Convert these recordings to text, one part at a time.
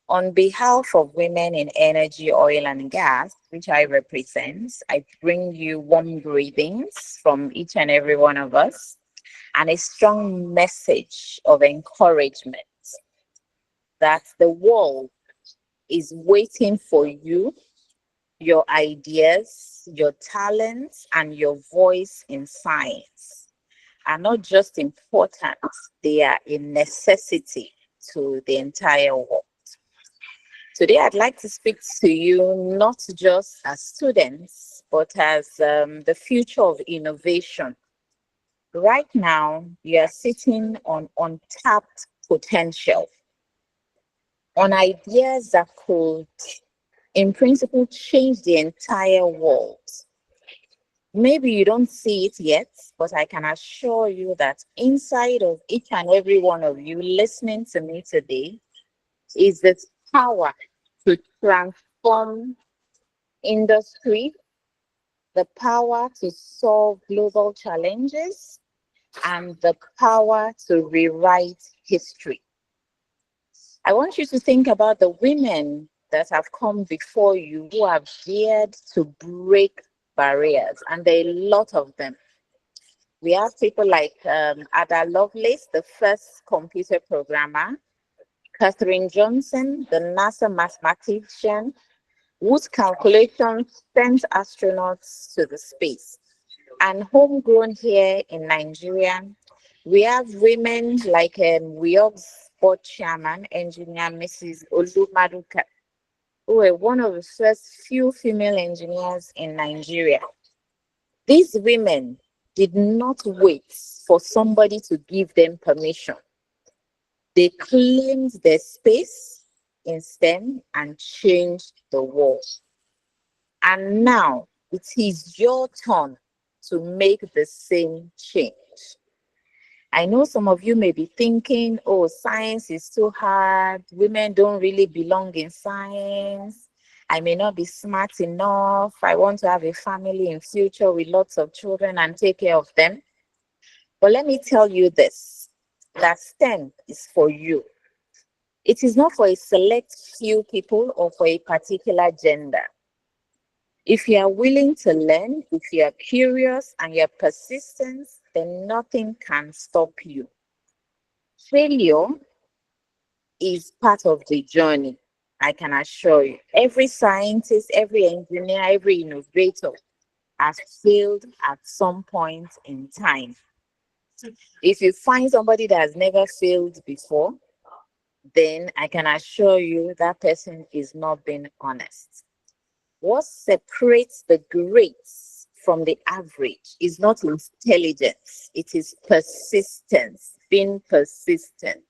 On behalf of Women in Energy, Oil and Gas, which I represent, I bring you warm greetings from each and every one of us and a strong message of encouragement that the world is waiting for you, your ideas, your talents, and your voice in science are not just important, they are a necessity to the entire world. Today, I'd like to speak to you not just as students, but as the future of innovation. Right now, you are sitting on untapped potential, on ideas that could, in principle, change the entire world. Maybe you don't see it yet, but I can assure you that inside of each and every one of you listening to me today is this power to transform industry, the power to solve global challenges, and the power to rewrite history. I want you to think about the women that have come before you who have dared to break barriers, and there are a lot of them. We have people like Ada Lovelace, the first computer programmer, Katherine Johnson, the NASA mathematician, whose calculations sent astronauts to the space. And homegrown here in Nigeria, we have women like WEOG's board chairman, engineer Mrs. Olumaduka, who were one of the first few female engineers in Nigeria. These women did not wait for somebody to give them permission. They claimed their space in STEM and changed the world. And now it is your turn to make the same change. I know some of you may be thinking, oh, science is too hard. Women don't really belong in science. I may not be smart enough. I want to have a family in future with lots of children and take care of them. But let me tell you this, that STEM is for you. It is not for a select few people or for a particular gender. If you are willing to learn, if you are curious and you're persistent, then nothing can stop you. Failure is part of the journey, I can assure you. Every scientist, every engineer, every innovator has failed at some point in time. If you find somebody that has never failed before, then I can assure you that person is not being honest. What separates the greats from the average is not intelligence, it is persistence, being persistent.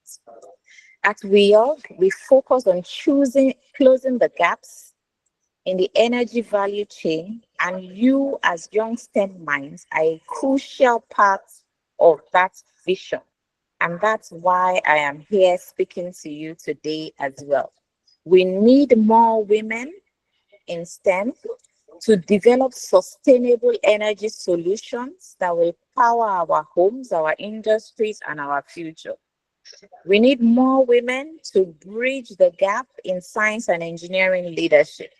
At WEOG, we focus on closing the gaps in the energy value chain, and you as young STEM minds are a crucial part of that vision. And that's why I am here speaking to you today as well. We need more women in STEM to develop sustainable energy solutions that will power our homes, our industries, and our future. We need more women to bridge the gap in science and engineering leadership.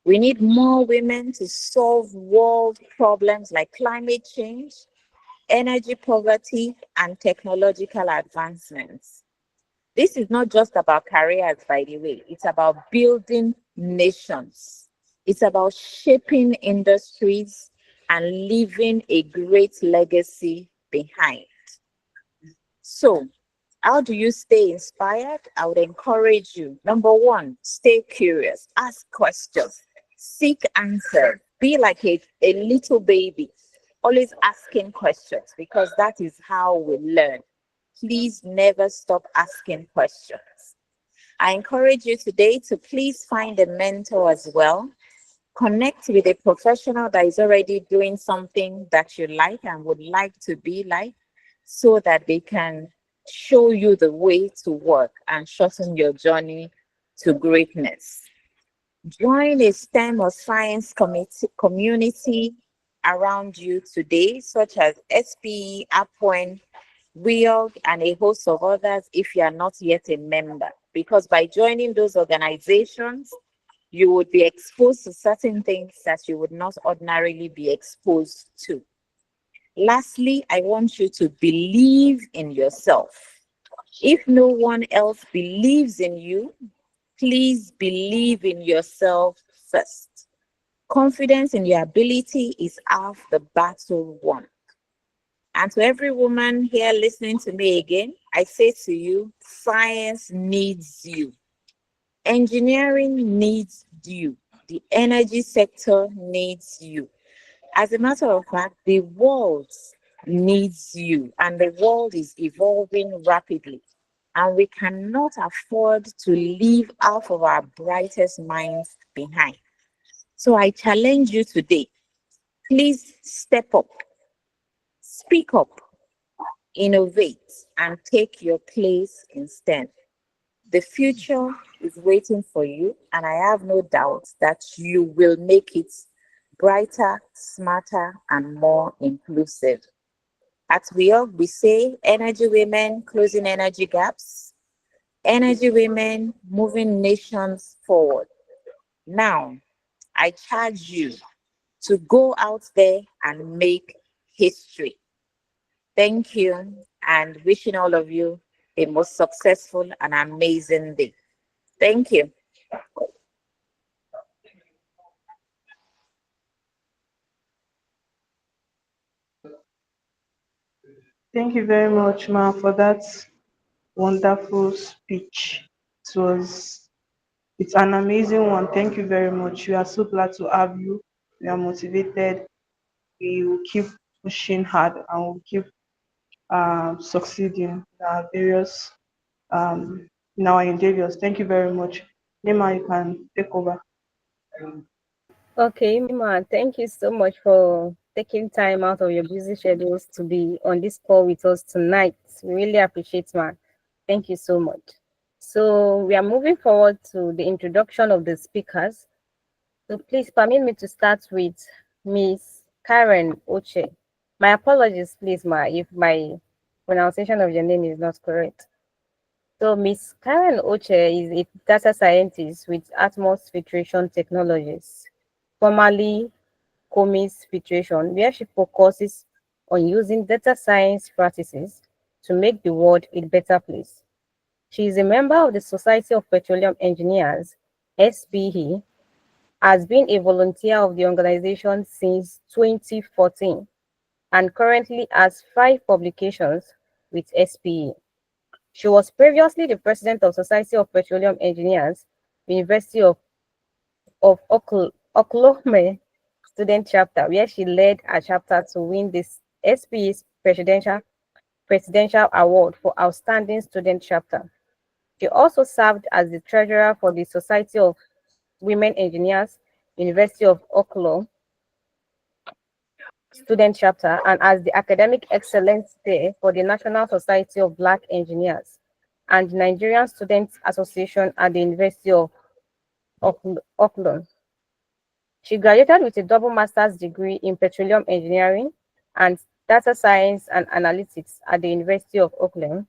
We need more women to solve world problems like climate change, energy poverty, and technological advancements. This is not just about careers, by the way. It's about building nations. It's about shaping industries and leaving a great legacy behind. So, how do you stay inspired? I would encourage you. Number one, stay curious, ask questions, seek answers, be like a little baby, always asking questions, because that is how we learn. Please never stop asking questions. I encourage you today to please find a mentor as well. Connect with a professional that is already doing something that you like and would like to be like, so that they can show you the way to work and shorten your journey to greatness. Join a STEM or science community around you today, such as SPE, APWEN, WEOG, and a host of others if you are not yet a member. because by joining those organizations, you would be exposed to certain things that you would not ordinarily be exposed to. Lastly, I want you to believe in yourself. If no one else believes in you, please believe in yourself first. Confidence in your ability is half the battle won. And to every woman here listening to me again, I say to you, science needs you. Engineering needs you. The energy sector needs you. As a matter of fact, the world needs you, and the world is evolving rapidly. And we cannot afford to leave half of our brightest minds behind. So I challenge you today, please step up, speak up, innovate, and take your place instead. The future is waiting for you, and I have no doubt that you will make it brighter, smarter, and more inclusive. At WEOG, we say energy women closing energy gaps, energy women moving nations forward. Now, I charge you to go out there and make history. Thank you, and wishing all of you a most successful and amazing day. Thank you. Thank you very much, Ma, for that wonderful speech. It was it's an amazing one. Thank you very much. We are so glad to have you. We are motivated. We will keep pushing hard and we'll keep succeeding in our various in our endeavors. Thank you very much. Nema, you can take over. Okay, Mima, thank you so much for taking time out of your busy schedules to be on this call with us tonight. We really appreciate, man. Thank you so much. So we are moving forward to the introduction of the speakers. So please permit me to start with Miss Karen Oche. My apologies, please, ma, if my pronunciation of your name is not correct. So Miss Karen Oche is a data scientist with Atmos Filtration Technologies, formerly Comis Filtration, where she focuses on using data science practices to make the world a better place. She is a member of the Society of Petroleum Engineers, SPE, has been a volunteer of the organization since 2014 and currently has 5 publications with SPE. She was previously the president of Society of Petroleum Engineers, University of Oklahoma student chapter, where she led a chapter to win this SPE's presidential award for outstanding student chapter. She also served as the treasurer for the Society of Women Engineers, University of Oklahoma student chapter, and as the academic excellence day for the National Society of Black Engineers and the Nigerian Students Association at the University of Auckland. She graduated with a double master's degree in petroleum engineering and data science and analytics at the University of Auckland.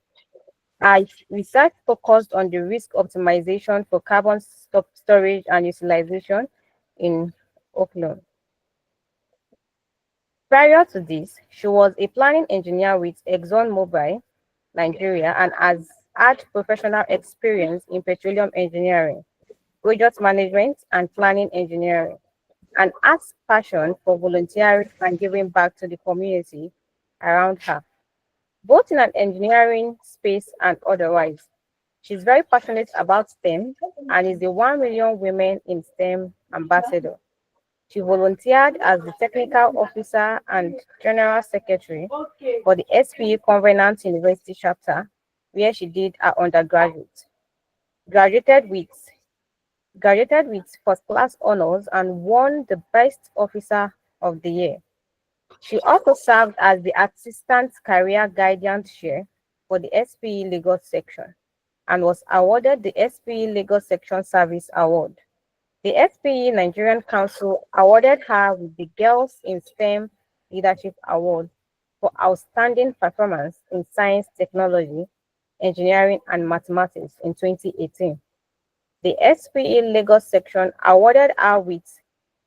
Her research focused on the risk optimization for carbon storage and utilization in Auckland. Prior to this, she was a planning engineer with ExxonMobil Nigeria and has had professional experience in petroleum engineering, project management, and planning engineering, and has passion for volunteering and giving back to the community around her, both in an engineering space and otherwise. She's very passionate about STEM and is the 1 million Women in STEM ambassador. She volunteered as the technical officer and general secretary for the SPE Covenant University chapter, where she did her undergraduate. Graduated with graduated with first class honors and won the Best Officer of the Year. She also served as the Assistant Career Guidance Chair for the SPE Lagos section and was awarded the SPE Lagos Section Service Award. The SPE Nigerian Council awarded her with the Girls in STEM Leadership Award for outstanding performance in science, technology, Engineering and Mathematics in 2018. The SPE Lagos section awarded her with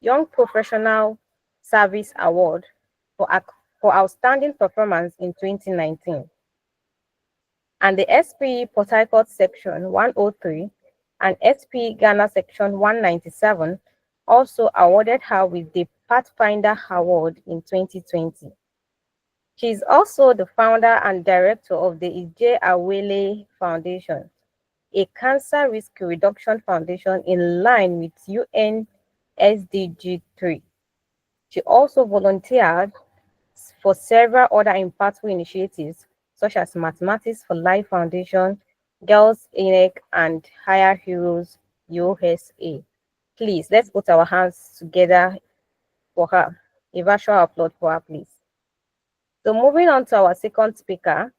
Young Professional Service Award for, for outstanding performance in 2019. And the SPE Port Harcourt section 103 and SPE Ghana section 197 also awarded her with the Pathfinder Award in 2020. She is also the founder and director of the Ije Awele Foundation, a cancer risk reduction foundation in line with UN SDG 3. She also volunteered for several other impactful initiatives, such as Mathematics for Life Foundation, Girls INEC, and Higher Heroes USA. Please, let's put our hands together for her. A virtual applaud for her, please. So moving on to our second speaker,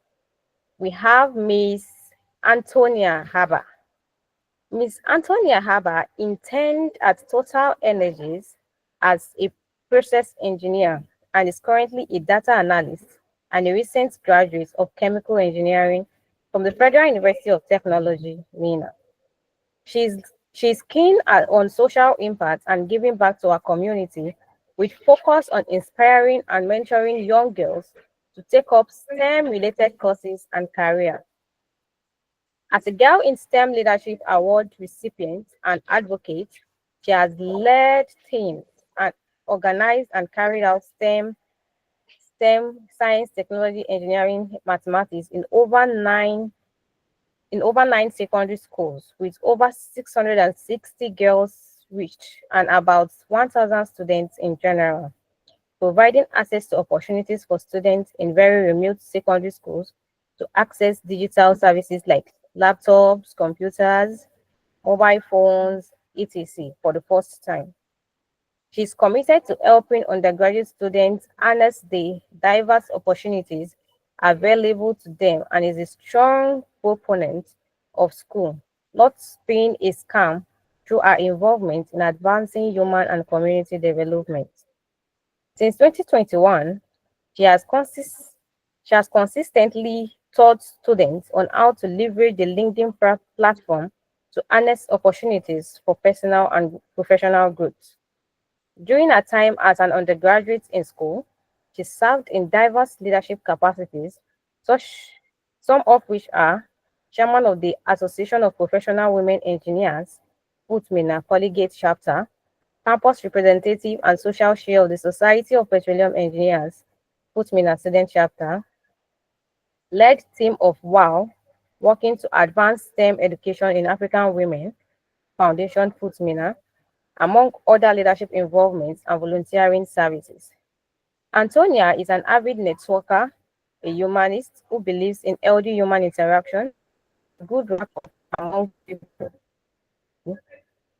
we have Miss Antonia Haber. Miss Antonia Haber interned at Total Energies as a process engineer and is currently a data analyst and a recent graduate of chemical engineering from the Federal University of Technology, MENA. She's keen on social impact and giving back to our community, with focus on inspiring and mentoring young girls to take up STEM-related courses and careers. As a Girl in STEM Leadership Award recipient and advocate, she has led teams and organized and carried out STEM, science, technology, engineering, mathematics in over nine secondary schools, with over 660 girls reached and about 1,000 students in general, providing access to opportunities for students in very remote secondary schools to access digital services like laptops, computers, mobile phones, etc. for the first time. She's committed to helping undergraduate students harness the diverse opportunities available to them and is a strong proponent of school not being a scam through her involvement in advancing human and community development. Since 2021, she has, consistently taught students on how to leverage the LinkedIn platform to harness opportunities for personal and professional growth. During her time as an undergraduate in school, she served in diverse leadership capacities, such some of which are chairman of the Association of Professional Women Engineers, FUTMINNA Collegiate Chapter, campus representative and social chair of the Society of Petroleum Engineers, FUTMINNA Student Chapter, led team of WOW, working to advance STEM education in African women, Foundation FUTMINNA, among other leadership involvements and volunteering services. Antonia is an avid networker, a humanist who believes in healthy human interaction, good rapport among people,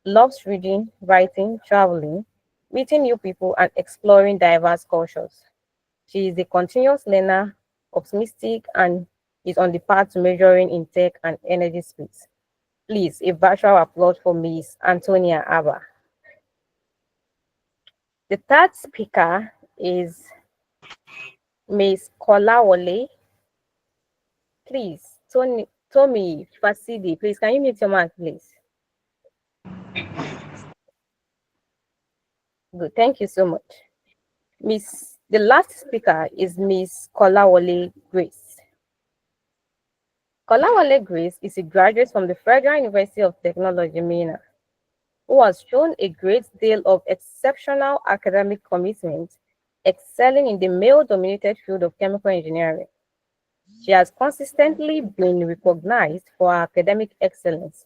loves reading, writing, traveling, meeting new people, and exploring diverse cultures. She is a continuous learner, optimistic, and is on the path to majoring in tech and energy space. Please, a virtual applause for Miss Antonia Abba. The third speaker is Miss Kolawole. Please, Tommy Fasidi, please, can you mute your mic, please? Good, thank you so much. The last speaker is Miss Kolawole Grace. Kolawole Grace is a graduate from the Federal University of Technology, MENA, who has shown a great deal of exceptional academic commitment, excelling in the male-dominated field of chemical engineering. She has consistently been recognized for her academic excellence,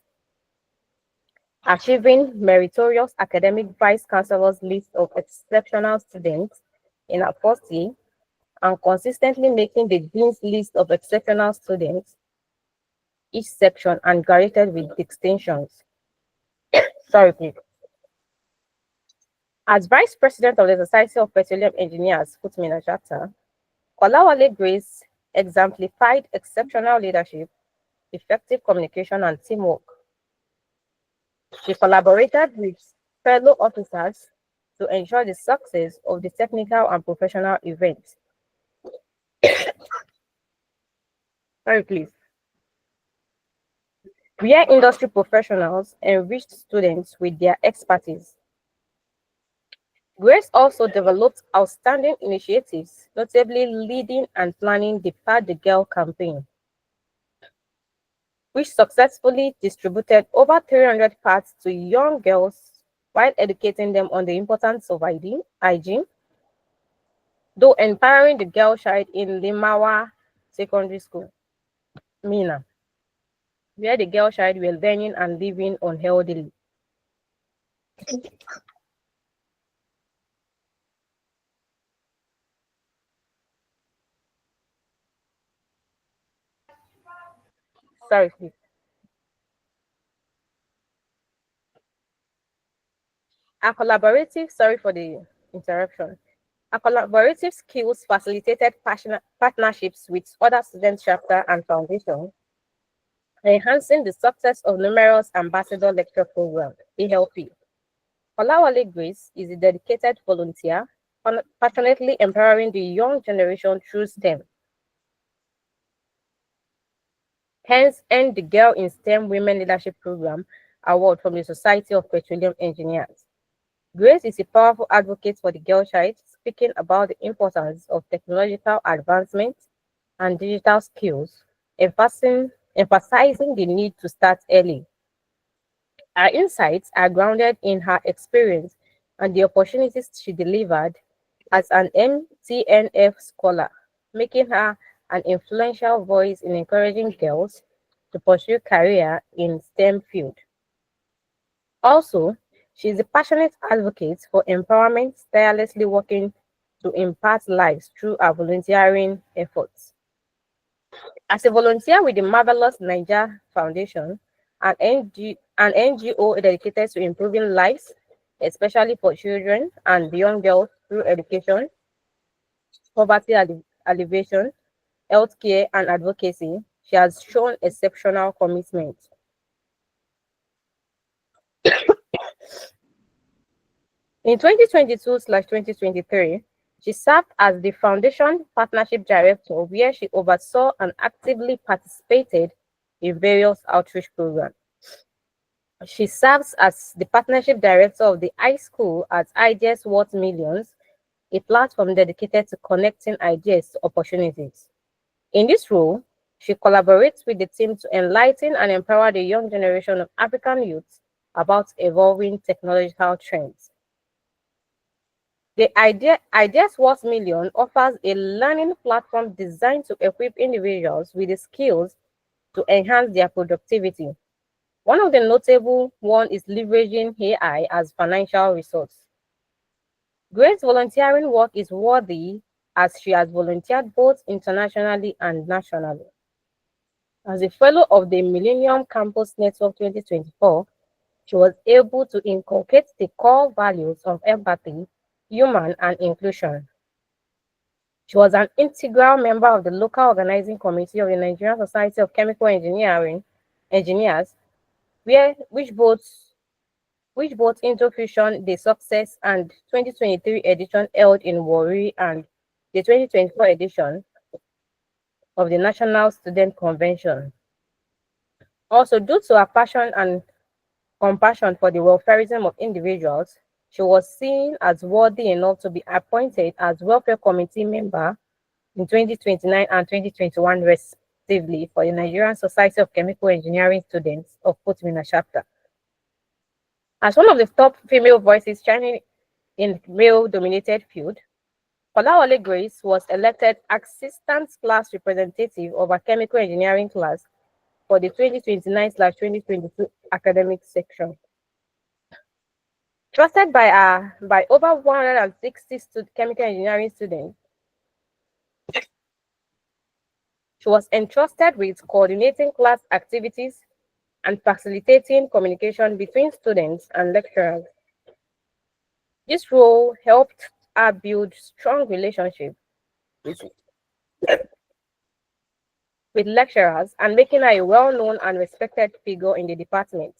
achieving meritorious academic vice chancellor's list of exceptional students in her first year, and consistently making the dean's list of exceptional students each section and graduated with distinctions. Sorry, please. As Vice President of the Society of Petroleum Engineers, FUTMINNA Chapter, Kolawole Grace exemplified exceptional leadership, effective communication, and teamwork. She collaborated with fellow officers to ensure the success of the technical and professional events. Sorry, please. where industry professionals enriched students with their expertise. Grace also developed outstanding initiatives, notably leading and planning the Pad the Girl campaign, which successfully distributed over 300 pads to young girls while educating them on the importance of hygiene, though empowering the girl child in Limawa Secondary School, Mina, where the girl child were learning and living unhealthily. Sorry, please. Sorry for the interruption. A collaborative skills facilitated partnerships with other student chapter and foundation, enhancing the success of numerous ambassador lecture programs, ALP. Olawale Grace is a dedicated volunteer, passionately empowering the young generation through STEM. Hence, earned the Girl in STEM Women Leadership Program award from the Society of Petroleum Engineers. Grace is a powerful advocate for the girl child, speaking about the importance of technological advancement and digital skills, emphasizing the need to start early. Her insights are grounded in her experience and the opportunities she delivered as an MTNF scholar, making her an influential voice in encouraging girls to pursue career in STEM field. Also, she is a passionate advocate for empowerment, tirelessly working to impact lives through her volunteering efforts. As a volunteer with the Marvelous Niger Foundation, an NGO dedicated to improving lives, especially for children and young girls through education, poverty alleviation, healthcare, and advocacy, she has shown exceptional commitment. In 2022/2023, she served as the Foundation Partnership Director, where she oversaw and actively participated in various outreach programs. She serves as the Partnership Director of the High School at Ideas Worth Millions, a platform dedicated to connecting ideas to opportunities. In this role, she collaborates with the team to enlighten and empower the young generation of African youths about evolving technological trends. The Ideas Worth Million offers a learning platform designed to equip individuals with the skills to enhance their productivity. One of the notable ones is leveraging AI as financial resource. Grace's volunteering work is worthy as she has volunteered both internationally and nationally. As a fellow of the Millennium Campus Network 2024, she was able to inculcate the core values of empathy, human, and inclusion. She was an integral member of the local organizing committee of the Nigerian Society of Chemical Engineers, which both Introfusion, the Success, and 2023 edition held in Warri, and the 2024 edition of the National Student Convention. Also, due to her passion and compassion for the welfareism of individuals, she was seen as worthy enough to be appointed as Welfare Committee member in 2029 and 2021 respectively for the Nigerian Society of Chemical Engineering Students of FUTMINNA chapter. As one of the top female voices shining in male-dominated field, Olawale Grace was elected Assistant Class Representative of a Chemical Engineering class for the 2029/2022 academic section. Trusted by over 160 chemical engineering students, she was entrusted with coordinating class activities and facilitating communication between students and lecturers. This role helped her build strong relationships with, with lecturers and making her a well-known and respected figure in the department.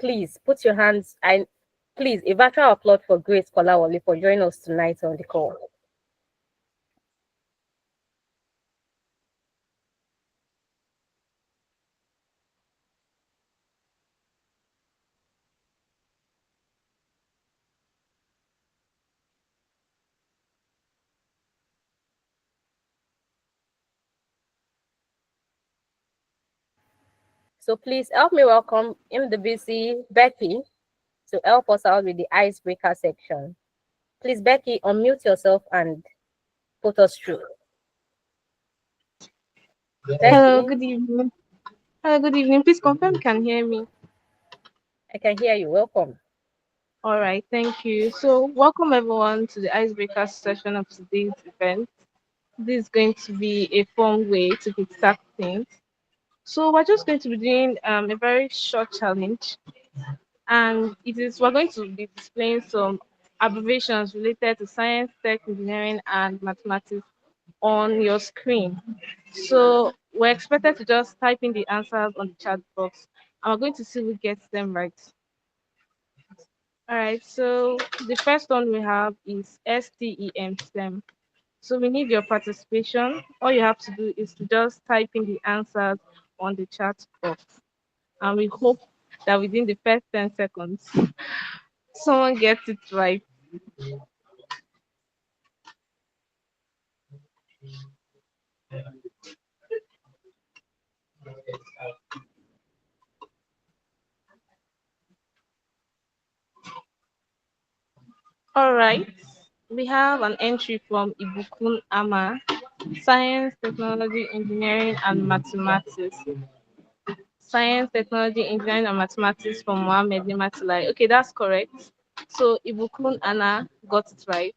Please put your hands and please a virtual applaud for Grace Kolawole for joining us tonight on the call. So please help me welcome in the busy Becky to help us out with the icebreaker section. Please, Becky, unmute yourself and put us through. Hello, Becky, good evening. Hello, good evening. Please confirm you can hear me. I can hear you. Welcome. All right, thank you. So, welcome everyone to the icebreaker session of today's event. This is going to be a fun way to kickstart things. So, we're just going to be doing a very short challenge, and we're going to be displaying some abbreviations related to science, tech, engineering, and mathematics on your screen. So we're expected to just type in the answers on the chat box, and we're going to see who gets them right. All right, so the first one we have is STEM STEM. So we need your participation. All you have to do is to just type in the answers on the chat box, and we hope that within the first 10 seconds, someone gets it right. All right, we have an entry from Ibukun Ama, Science, Technology, Engineering, and Mathematics. Science, Technology, Engineering, and Mathematics from Mohammed Nimatulai. Okay, that's correct. So Ibukun Anna got it right.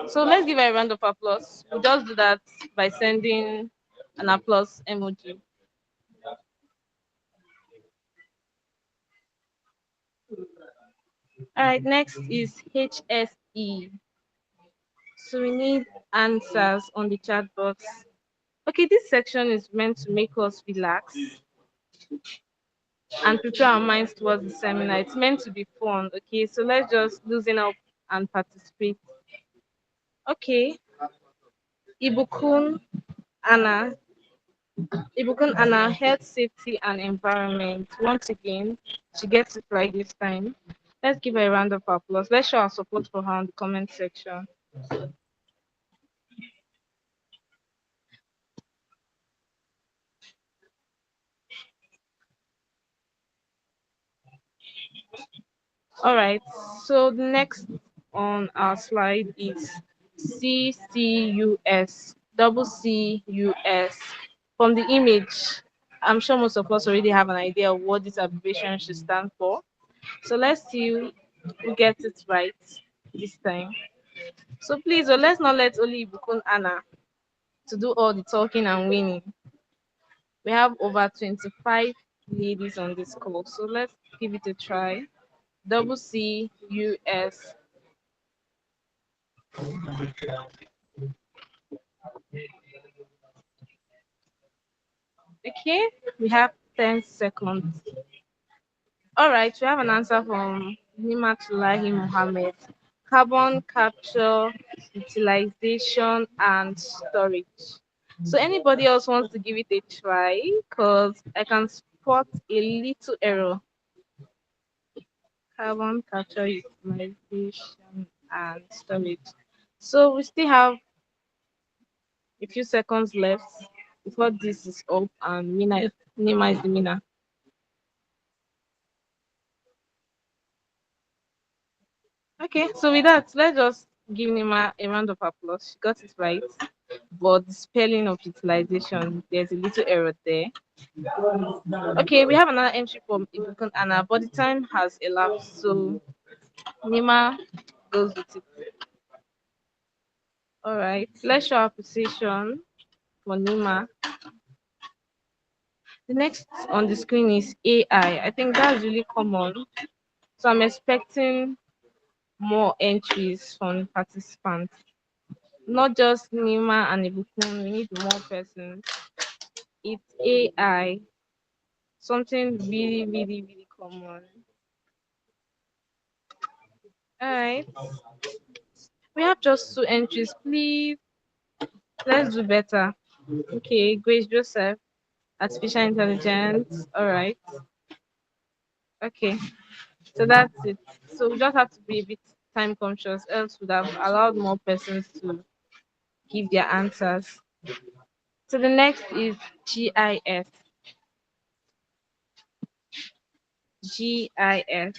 So let's give her a round of applause. We'll just do that by sending an applause emoji. All right, next is HSE. So we need answers on the chat box. Okay, this section is meant to make us relax and prepare our minds towards the seminar. It's meant to be fun. Okay, so let's just loosen up and participate. Okay, Ibukun Anna, Ibukun Anna, health, safety, and environment. Once again, she gets it right this time. Let's give her a round of applause. Let's show our support for her in the comment section. All right, so the next on our slide is CCUS, double CUS. From the image, I'm sure most of us already have an idea of what this abbreviation should stand for. So let's see who gets it right this time. So please, let's not let only Ibukun Anna to do all the talking and winning. We have over 25 ladies on this call, so let's give it a try. Double CUS. Okay, we have 10 seconds. All right, we have an answer from Nimatulahi Mohammed. Carbon capture, utilization, and storage. So anybody else wants to give it a try? Because I can spot a little error. Carbon capture, utilization, and storage. So we still have a few seconds left before this is up and Nima is the winner. Okay, so with that, let's just give Nima a round of applause. She got it right. But the spelling of utilization, there's a little error there. Okay, we have another entry from Ibukun Anna, but the time has elapsed, so Nima goes with it. All right, let's show our position for Nima. The next on the screen is AI. I think that's really common. So I'm expecting more entries from participants. Not just Nima and Ibukun, we need more persons. It's AI, something really, really, really common. All right, we have just two entries, please. Let's do better. Okay, Grace Joseph, artificial intelligence. All right, okay, so that's it. So we just have to be a bit time conscious, else would have allowed more persons to give their answers. So the next is GIS. GIS.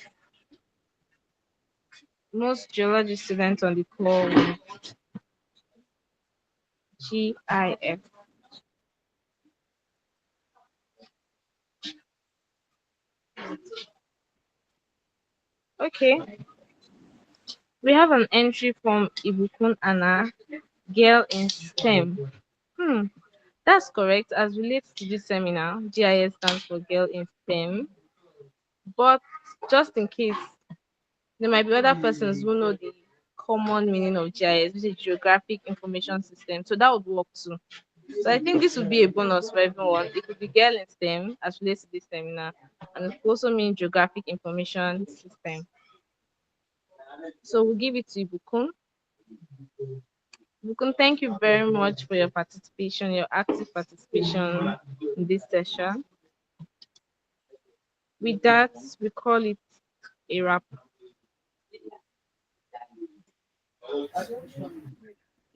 Most geology students on the call will GIS. Okay, we have an entry from Ibukun Anna, girl in STEM. Hmm, that's correct. As relates to this seminar, GIS stands for Girl in STEM. But just in case, there might be other persons who know the common meaning of GIS, which is Geographic Information System. So that would work too. So I think this would be a bonus for everyone. It could be girl in STEM as relates to this seminar, and it could also mean Geographic Information System. So we'll give it to Ibukun. Ibukun, thank you very much for your participation, your active participation in this session. With that, we call it a wrap.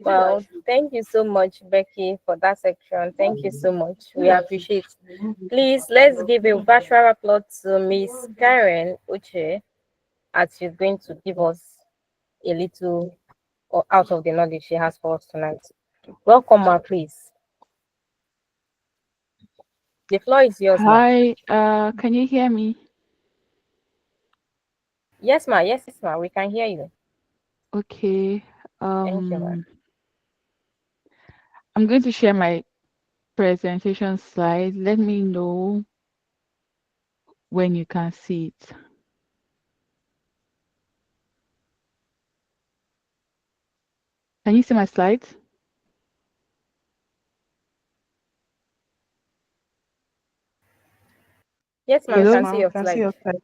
Well, thank you so much, Becky, for that section. Thank you so much. We appreciate. Please, let's give a virtual applause to Miss Karen Uche as she's going to give us a little out of the knowledge she has for us tonight. Welcome, ma, please. The floor is yours, ma. Hi, can you hear me? Yes, ma. Yes, ma. We can hear you. Okay. Thank you, ma. I'm going to share my presentation slide. Let me know when you can see it. Can you see my slides? Yes, ma. We Yes, Hello? can see ma'am. your Can see slide. your slide.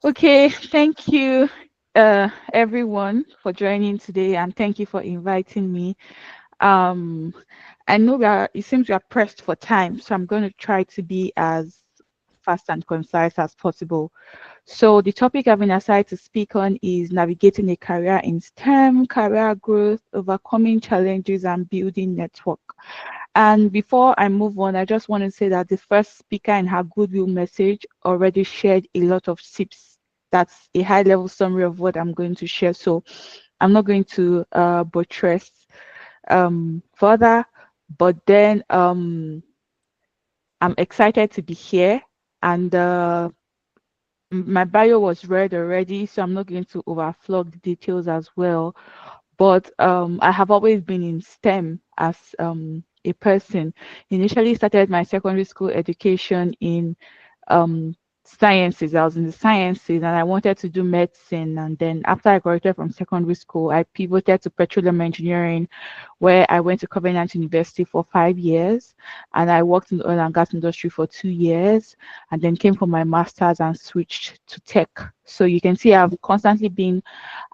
Okay, thank you, everyone, for joining today, and thank you for inviting me. Um, I know that it seems we are pressed for time, so I'm going to try to be as fast and concise as possible. So the topic I've been assigned to speak on is navigating a career in STEM, career growth, overcoming challenges, and building network. And before I move on, I just want to say that the first speaker in her goodwill message already shared a lot of tips. That's a high level summary of what I'm going to share. So I'm not going to buttress further, but then I'm excited to be here. And my bio was read already, so I'm not going to overflow the details as well. But I have always been in STEM as a person. Initially started my secondary school education in um, sciences. I was in the sciences and I wanted to do medicine. And then after I graduated from secondary school, I pivoted to petroleum engineering, where I went to Covenant University for 5 years. And I worked in the oil and gas industry for 2 years, and then came for my master's and switched to tech. So you can see I've constantly been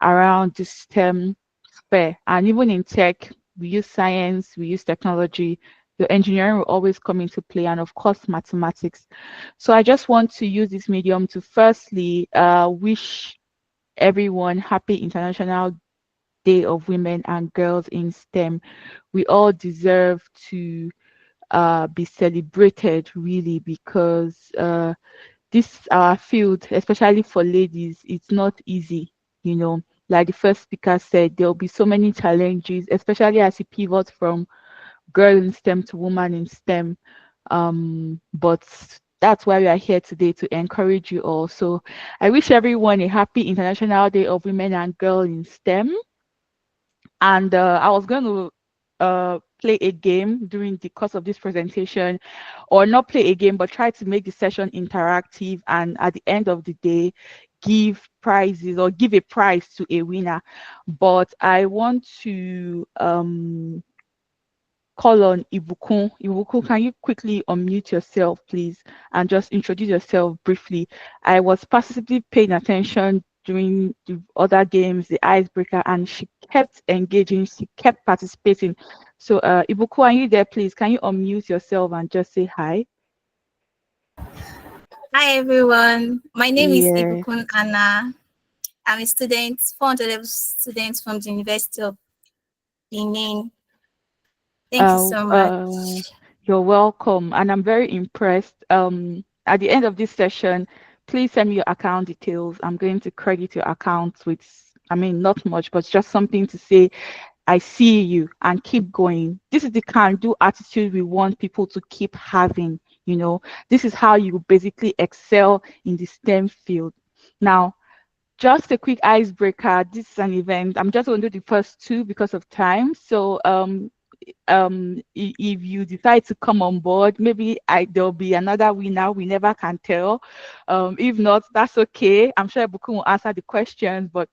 around this STEM sphere. And even in tech, we use science, we use technology. The engineering will always come into play, and of course, mathematics. So I just want to use this medium to firstly wish everyone happy International Day of Women and Girls in STEM. We all deserve to be celebrated, really, because this our field, especially for ladies, it's not easy. You know, like the first speaker said, there will be so many challenges, especially as you pivot from girl in STEM to woman in STEM. But that's why we are here today, to encourage you all. So I wish everyone a happy International Day of Women and Girls in STEM. And I was going to play a game during the course of this presentation, or not play a game, but try to make the session interactive, and at the end of the day, give prizes or give a prize to a winner. But I want to call on Ibukun. Ibukun, can you quickly unmute yourself, please, and just introduce yourself briefly? I was passively paying attention during the other games, the icebreaker, and she kept engaging, she kept participating. So, Ibukun, are you there, please? Can you unmute yourself and just say hi? Hi everyone, my name is Yeah. Ibukun Anna. I'm a student, 400 level student from the University of Benin. Thank you Uh, so much. uh, you're welcome, and I'm very impressed. At the end of this session, please send me your account details. I'm going to credit your account with, I mean, not much, but just something to say, I see you, and keep going. This is the can do attitude we want people to keep having. You know, this is how you basically excel in the STEM field. Now, just a quick icebreaker. This is an event. I'm just going to do the first two because of time. So if you decide to come on board, maybe there'll be another winner. We never can tell. If not, that's okay. I'm sure Bukun will answer the questions. But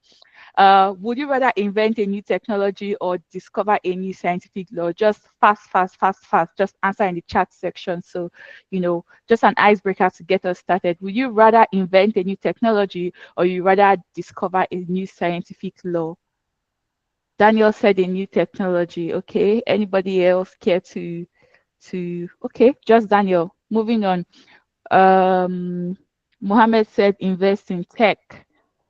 would you rather invent a new technology or discover a new scientific law? Just fast, fast, fast, fast. Just answer in the chat section. So, you know, just an icebreaker to get us started. Would you rather invent a new technology or you rather discover a new scientific law? Daniel said a new technology. Okay. Anybody else care to okay, just Daniel. Moving on. Mohammed said invest in tech.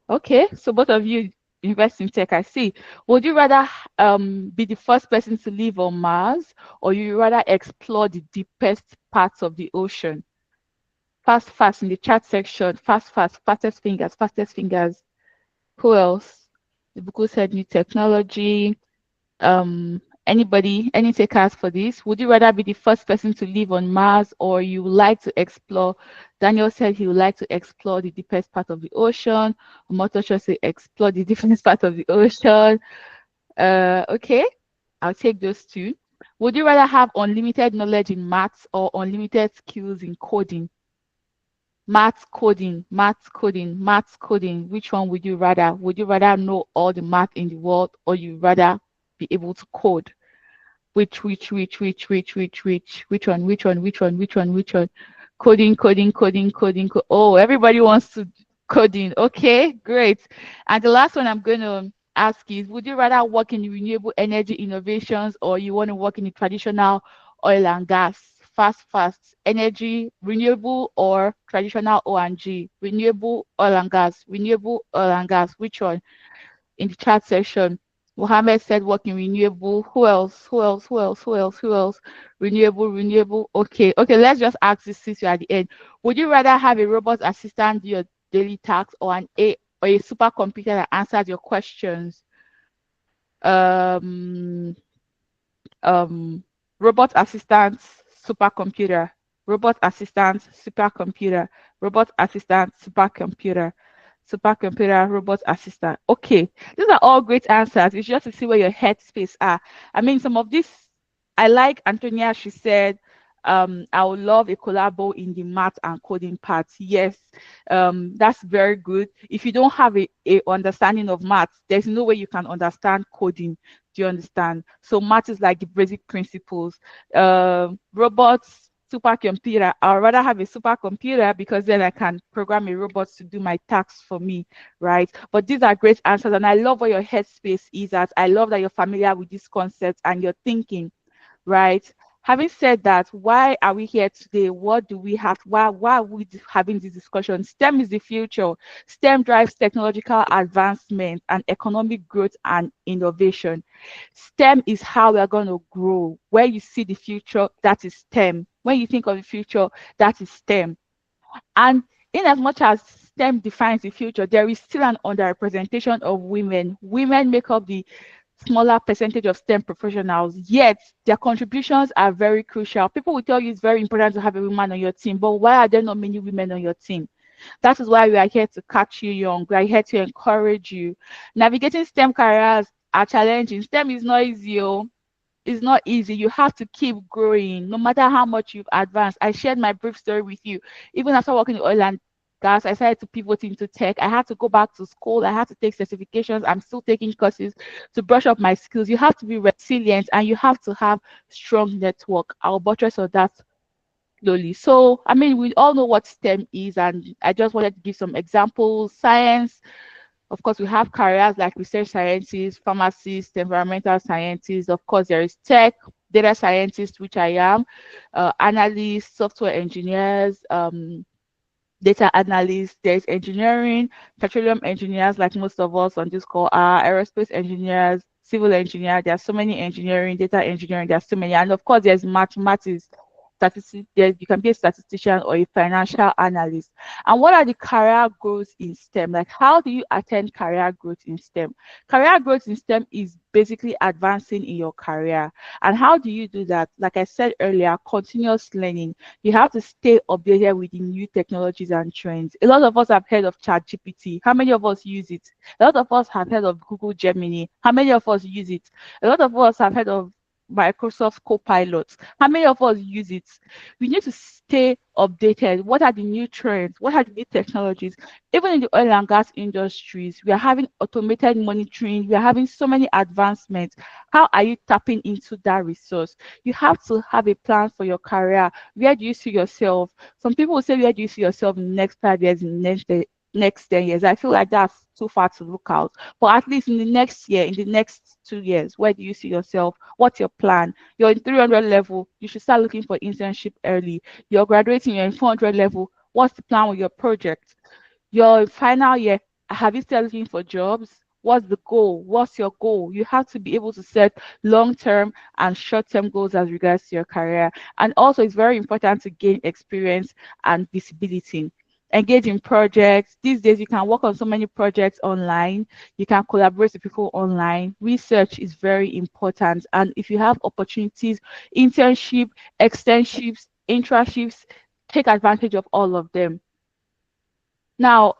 Okay, so both of you invest in tech, I see. Would you rather be the first person to live on Mars or you rather explore the deepest parts of the ocean? Fast, fast in the chat section. Fast, fast, fastest fingers, fastest fingers. Who else? The book said new technology. Anybody, any takers for this? Would you rather be the first person to live on Mars or you would like to explore? Daniel said he would like to explore the deepest part of the ocean. Motosho said explore the deepest part of the ocean. Okay, I'll take those two. Would you rather have unlimited knowledge in maths or unlimited skills in coding? Maths coding, maths coding, maths coding. Which one would you rather? Would you rather know all the math in the world or you rather be able to code? Which one, which one? Coding, coding, coding, coding. Oh, everybody wants to coding. Okay, great. And the last one I'm going to ask is, would you rather work in renewable energy innovations or you want to work in the traditional oil and gas? Fast, fast. Energy, renewable or traditional O&G? Renewable oil and gas, renewable oil and gas. Which one? In the chat section. Mohammed said working renewable. Who else? Who else? Who else? Who else? Who else? Renewable, renewable. Okay. Okay, let's just ask this since you're at the end. Would you rather have a robot assistant do your daily tasks or a supercomputer that answers your questions? Um Robot assistant supercomputer, robot assistant supercomputer, robot assistant supercomputer, supercomputer, robot assistant. Okay, these are all great answers. It's just to see where your headspace are. I mean, some of this I like. Antonia, she said I would love a collabo in the math and coding part. Yes, that's very good. If you don't have a understanding of math, there's no way you can understand coding. Do you understand? So math is like the basic principles. Robots, supercomputer. I'd rather have a supercomputer because then I can program a robot to do my tasks for me, right? But these are great answers, and I love where your headspace is at. I love that you're familiar with this concept and you're thinking, right? Having said that, why are we here today? What do we have? Why are we having this discussion? STEM is the future. STEM drives technological advancement and economic growth and innovation. STEM is how we are going to grow. Where you see the future, that is STEM. When you think of the future, that is STEM. And in as much as STEM defines the future, there is still an underrepresentation of women. Women make up the smaller percentage of STEM professionals, yet their contributions are very crucial. People will tell you it's very important to have a woman on your team, but why are there not many women on your team? That is why we are here to catch you young. We are here to encourage you. Navigating STEM careers are challenging. STEM is not easy. Oh. It's not easy. You have to keep growing no matter how much you've advanced. I shared my brief story with you. Even after working in oil and gas, I started to pivot into tech. I had to go back to school. I had to take certifications. I'm still taking courses to brush up my skills. You have to be resilient and you have to have strong network. I'll buttress on that slowly. So, I mean, we all know what STEM is, and I just wanted to give some examples. Science, of course, we have careers like research scientists, pharmacists, environmental scientists. Of course, there is tech, data scientists, which I am, analysts, software engineers, data analysts. There's engineering, petroleum engineers, like most of us on this call are, aerospace engineers, civil engineer. There are so many engineering, data engineering. There's so many, and of course, there's mathematics. you can be a statistician or a financial analyst. And what are the career growth in STEM? Like, how do you attain career growth in STEM? Career growth in STEM is basically advancing in your career. And how do you do that? Like I said earlier, continuous learning. You have to stay updated with the new technologies and trends. A lot of us have heard of ChatGPT. How many of us use it? A lot of us have heard of Google Gemini. How many of us use it? A lot of us have heard of Microsoft Copilot. How many of us use it? We need to stay updated. What are the new trends? What are the new technologies? Even in the oil and gas industries, we are having automated monitoring. We are having so many advancements. How are you tapping into that resource? You have to have a plan for your career. Where do you see yourself? Some people will say, where do you see yourself in the next 5 years, in the next 10 years? I feel like that's too far to look out. But at least in the next year, in the next 2 years, where do you see yourself? What's your plan? You're in 300 level, you should start looking for internship early. You're graduating, you're in 400 level. What's the plan with your project? Your final year, have you started looking for jobs? What's the goal? What's your goal? You have to be able to set long-term and short-term goals as regards to your career. And also, it's very important to gain experience and visibility. Engage in projects. These days, you can work on so many projects online. You can collaborate with people online. Research is very important. And if you have opportunities, internship, externships, internships, take advantage of all of them. Now,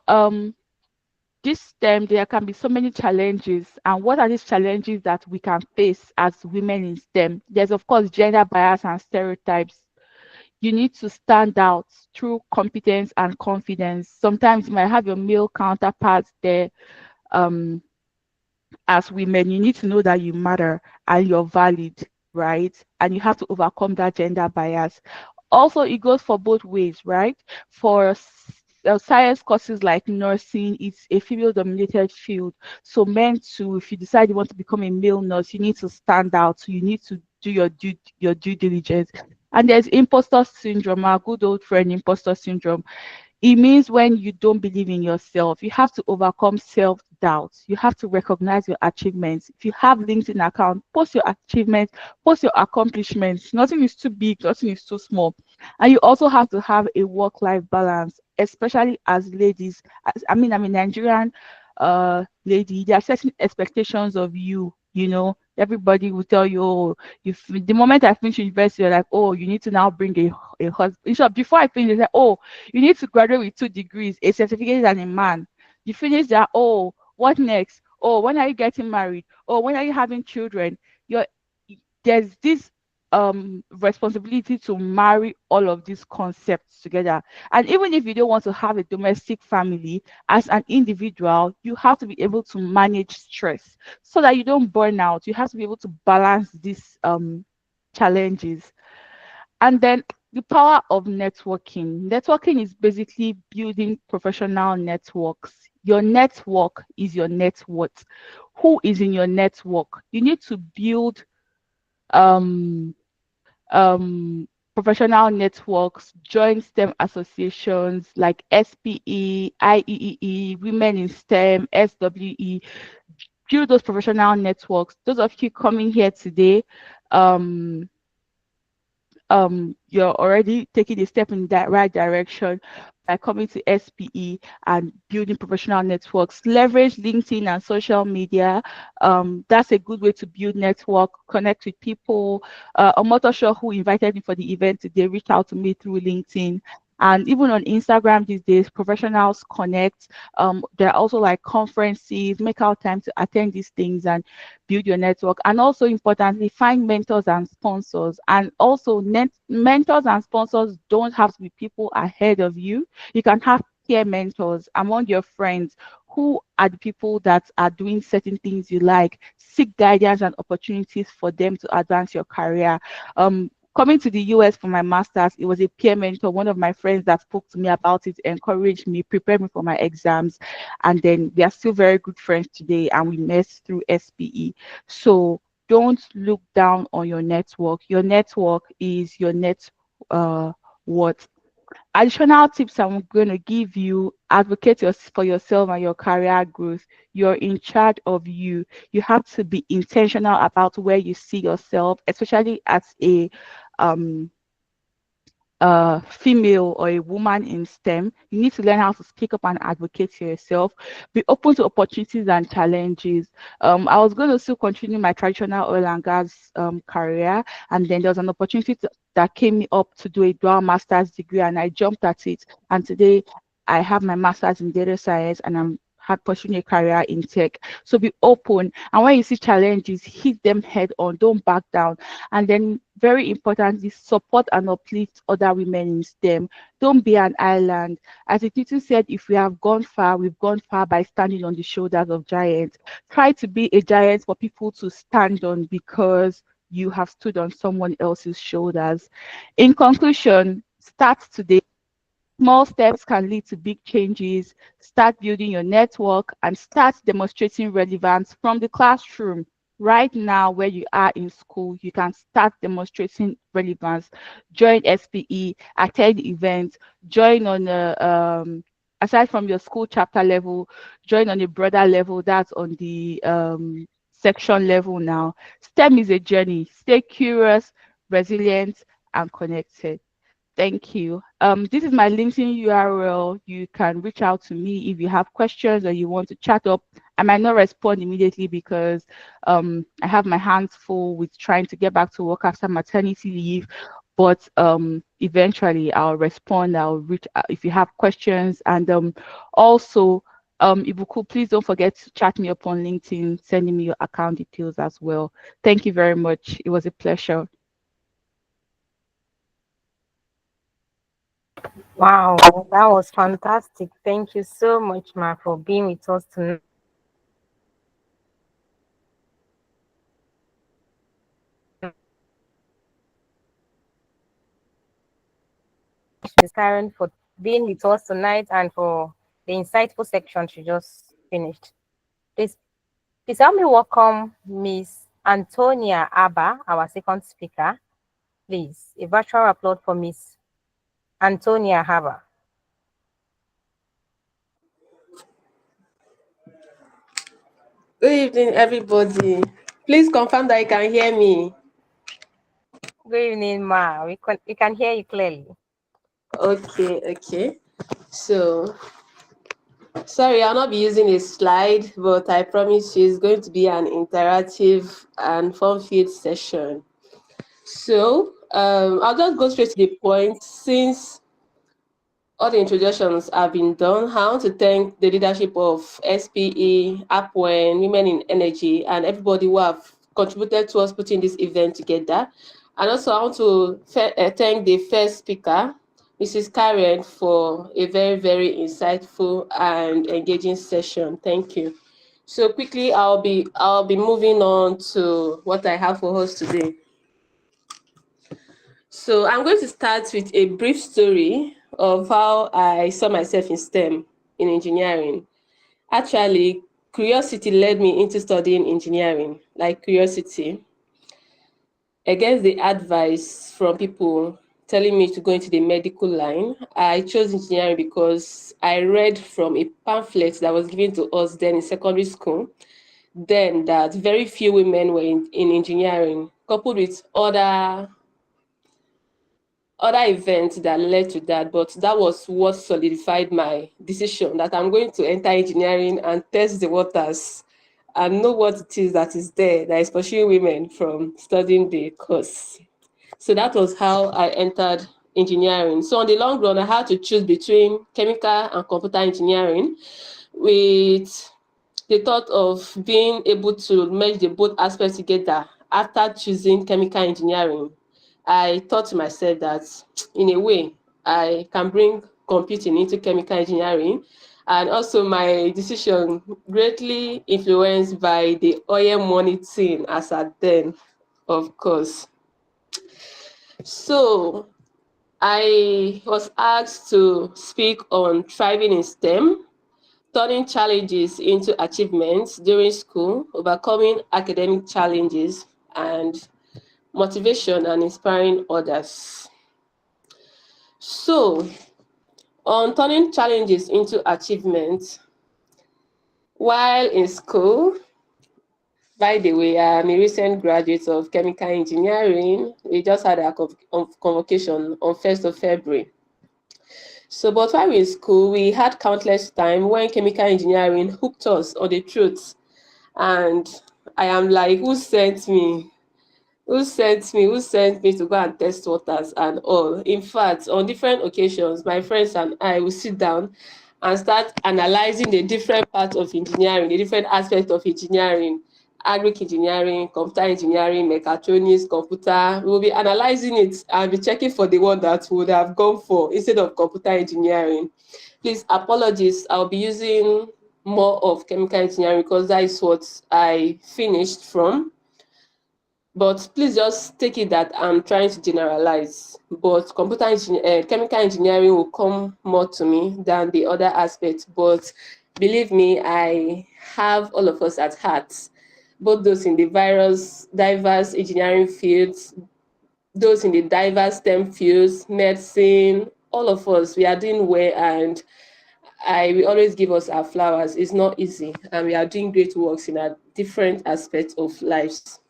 this STEM, there can be so many challenges. And what are these challenges that we can face as women in STEM? There's, of course, gender bias and stereotypes. You need to stand out through competence and confidence. Sometimes you might have your male counterparts there. Um, as women, you need to know that you matter and you're valid, right? And you have to overcome that gender bias. Also, it goes for both ways, right? For science courses like nursing, it's a female dominated field. So, men too, if you decide you want to become a male nurse, you need to stand out. So you need to do your due diligence. And there's imposter syndrome, our good old friend, imposter syndrome. It means when you don't believe in yourself, you have to overcome self-doubt. You have to recognize your achievements. If you have LinkedIn account, post your achievements, post your accomplishments. Nothing is too big, nothing is too small. And you also have to have a work-life balance, especially as ladies. I'm a Nigerian lady. There are certain expectations of you. You know, everybody will tell you, oh, if the moment I finish university, you're like, oh, you need to now bring a husband. In short, before I finish, they say, oh, you need to graduate with 2 degrees, a certificate and a man. You finish that, oh, what next? Oh, when are you getting married? Oh, when are you having children? You're There's this responsibility to marry all of these concepts together. And even if you don't want to have a domestic family, as an individual, you have to be able to manage stress so that you don't burn out. You have to be able to balance these challenges. And then the power of networking. Networking is basically building professional networks. Your network is your net worth. Who is in your network? You need to build um, professional networks, join STEM associations like SPE, IEEE, Women in STEM, SWE. Build those professional networks. Those of you coming here today, um, you're already taking a step in that right direction by coming to SPE and building professional networks. Leverage LinkedIn and social media. That's a good way to build network, connect with people. I'm not sure who invited me for the event today. Reach out to me through LinkedIn. And even on Instagram these days, professionals connect. There are also like conferences. Make out time to attend these things and build your network. And also importantly, find mentors and sponsors. And also mentors and sponsors don't have to be people ahead of you. You can have peer mentors among your friends. Who are the people that are doing certain things you like? Seek guidance and opportunities for them to advance your career. Coming to the US for my master's, it was a peer mentor, one of my friends that spoke to me about it, encouraged me, prepared me for my exams. And then we are still very good friends today, and we met through SPE. So don't look down on your network. Your network is your net worth. Additional tips I'm going to give you: advocate for yourself and your career growth. You're in charge of you. You have to be intentional about where you see yourself, especially as a um a female or a woman in STEM, you need to learn how to speak up and advocate for yourself. Be open to opportunities and challenges. I was going to still continue my traditional oil and gas career, and then there was an opportunity that came up to do a dual master's degree, and I jumped at it. And today, I have my master's in data science, and I'm pursuing a career in tech. So be open, and when you see challenges, hit them head on. Don't back down. And then, very importantly, support and uplift other women in STEM. Don't be an island. As Ititu said, if we have gone far, we've gone far by standing on the shoulders of giants. Try to be a giant for people to stand on, because you have stood on someone else's shoulders. In conclusion, start today. Small steps can lead to big changes. Start building your network and start demonstrating relevance from the classroom. Right now, where you are in school, you can start demonstrating relevance. Join SPE, attend events, join on aside from your school chapter level, join on a broader level, that's on the section level now. STEM is a journey. Stay curious, resilient, and connected. Thank you. This is my LinkedIn URL. You can reach out to me if you have questions or you want to chat up. I might not respond immediately because I have my hands full with trying to get back to work after maternity leave. But eventually I'll respond. I'll reach out if you have questions. And also, if you could, please don't forget to chat me up on LinkedIn, sending me your account details as well. Thank you very much. It was a pleasure. Wow, that was fantastic. Thank you so much, Ma, for being with us tonight. Ms. Karen, for being with us tonight and for the insightful section she just finished. Please help me welcome Miss Antonia Abba, our second speaker. Please, a virtual applause for Miss Antonia Abba. Good evening, everybody. Please confirm that you can hear me. Good evening, Ma. We can hear you clearly. Okay. So, sorry, I'll not be using a slide, but I promise you it's going to be an interactive and fun-filled session. So, I'll just go straight to the point. Since all the introductions have been done, I want to thank the leadership of SPE, APWEN, Women in Energy, and everybody who have contributed to us putting this event together. And also, I want to thank the first speaker, Mrs. Karen, for a very, very insightful and engaging session. Thank you. So quickly, I'll be moving on to what I have for us today. So I'm going to start with a brief story of how I saw myself in STEM in engineering. Actually, curiosity led me into studying engineering, like curiosity. Against the advice from people telling me to go into the medical line, I chose engineering because I read from a pamphlet that was given to us then in secondary school, then that very few women were in engineering, coupled with other events that led to that, but that was what solidified my decision that I'm going to enter engineering and test the waters and know what it is that is there that is pursuing women from studying the course. So that was how I entered engineering. So on the long run, I had to choose between chemical and computer engineering, with the thought of being able to merge the both aspects together. After choosing chemical engineering, I thought to myself that in a way, I can bring computing into chemical engineering. And also my decision greatly influenced by the oil money thing as at then, of course. So I was asked to speak on thriving in STEM, turning challenges into achievements during school, overcoming academic challenges, and motivation and inspiring others. So, on turning challenges into achievements, while in school, By the way, I'm a recent graduate of chemical engineering. We just had a convocation on 1st of February. So, but while we in school, we had countless time when chemical engineering hooked us on the truth. And I am like, who sent me? Who sent me? Who sent me to go and test waters and all? In fact, on different occasions, my friends and I will sit down and start analyzing the different parts of engineering, the different aspects of engineering, agric engineering, computer engineering, mechatronics, computer. We will be analyzing it and be checking for the one that we would have gone for instead of computer engineering. Please, apologies. I'll be using more of chemical engineering because that is what I finished from. But please just take it that I'm trying to generalize. But chemical engineering will come more to me than the other aspects. But believe me, I have all of us at heart, both those in the diverse engineering fields, those in the diverse STEM fields, medicine, all of us, we are doing well, and I will always give us our flowers. It's not easy, and we are doing great works in our different aspects of lives.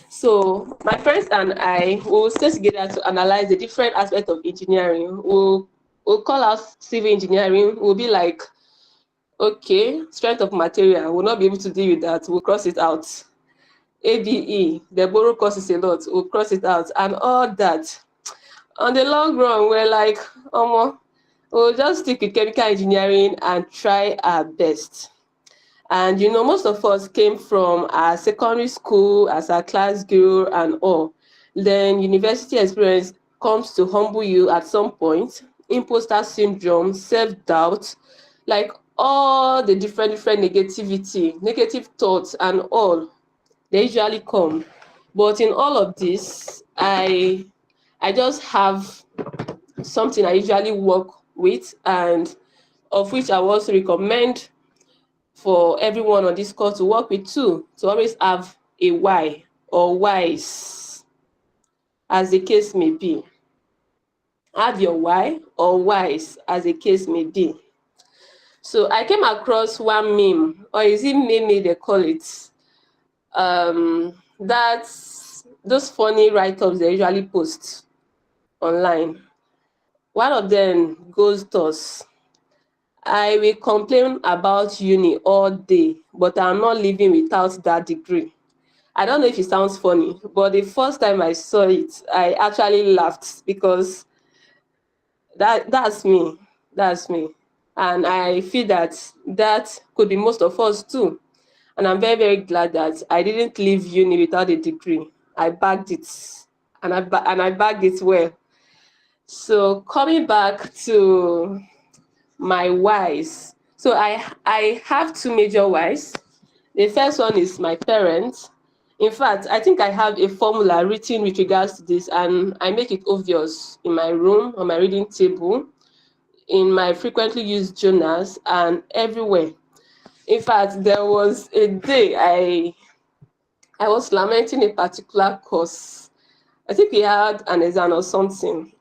So my friends and I will stay together to analyze the different aspects of engineering. We'll call out civil engineering. We'll be like, okay, strength of material, we'll not be able to deal with that. We'll cross it out. ABE, the borrow costs a lot. We'll cross it out and all that. On the long run, we're like, we'll just stick with chemical engineering and try our best. And you know, most of us came from our secondary school as our class grew and all. Then university experience comes to humble you at some point. Imposter syndrome, self-doubt, like all the different negativity, negative thoughts and all, they usually come. But in all of this, I just have something I usually work with, and of which I will also recommend for everyone on this call to work with too, to always have a why or whys, as the case may be. Have your why or whys, as the case may be. So I came across one meme, or is it meme they call it? That's those funny write-ups they usually post online. One of them goes thus: I will complain about uni all day, but I'm not living without that degree. I don't know if it sounds funny, but the first time I saw it, I actually laughed because that's me. That's me. And I feel that that could be most of us too. And I'm very, very glad that I didn't leave uni without a degree. I bagged it, and I bagged it well. So coming back to my whys. So I have two major whys. The first one is my parents. In fact, I think I have a formula written with regards to this, and I make it obvious in my room, on my reading table, in my frequently used journals, and everywhere. In fact, there was a day I was lamenting a particular course. I think we had an exam or something.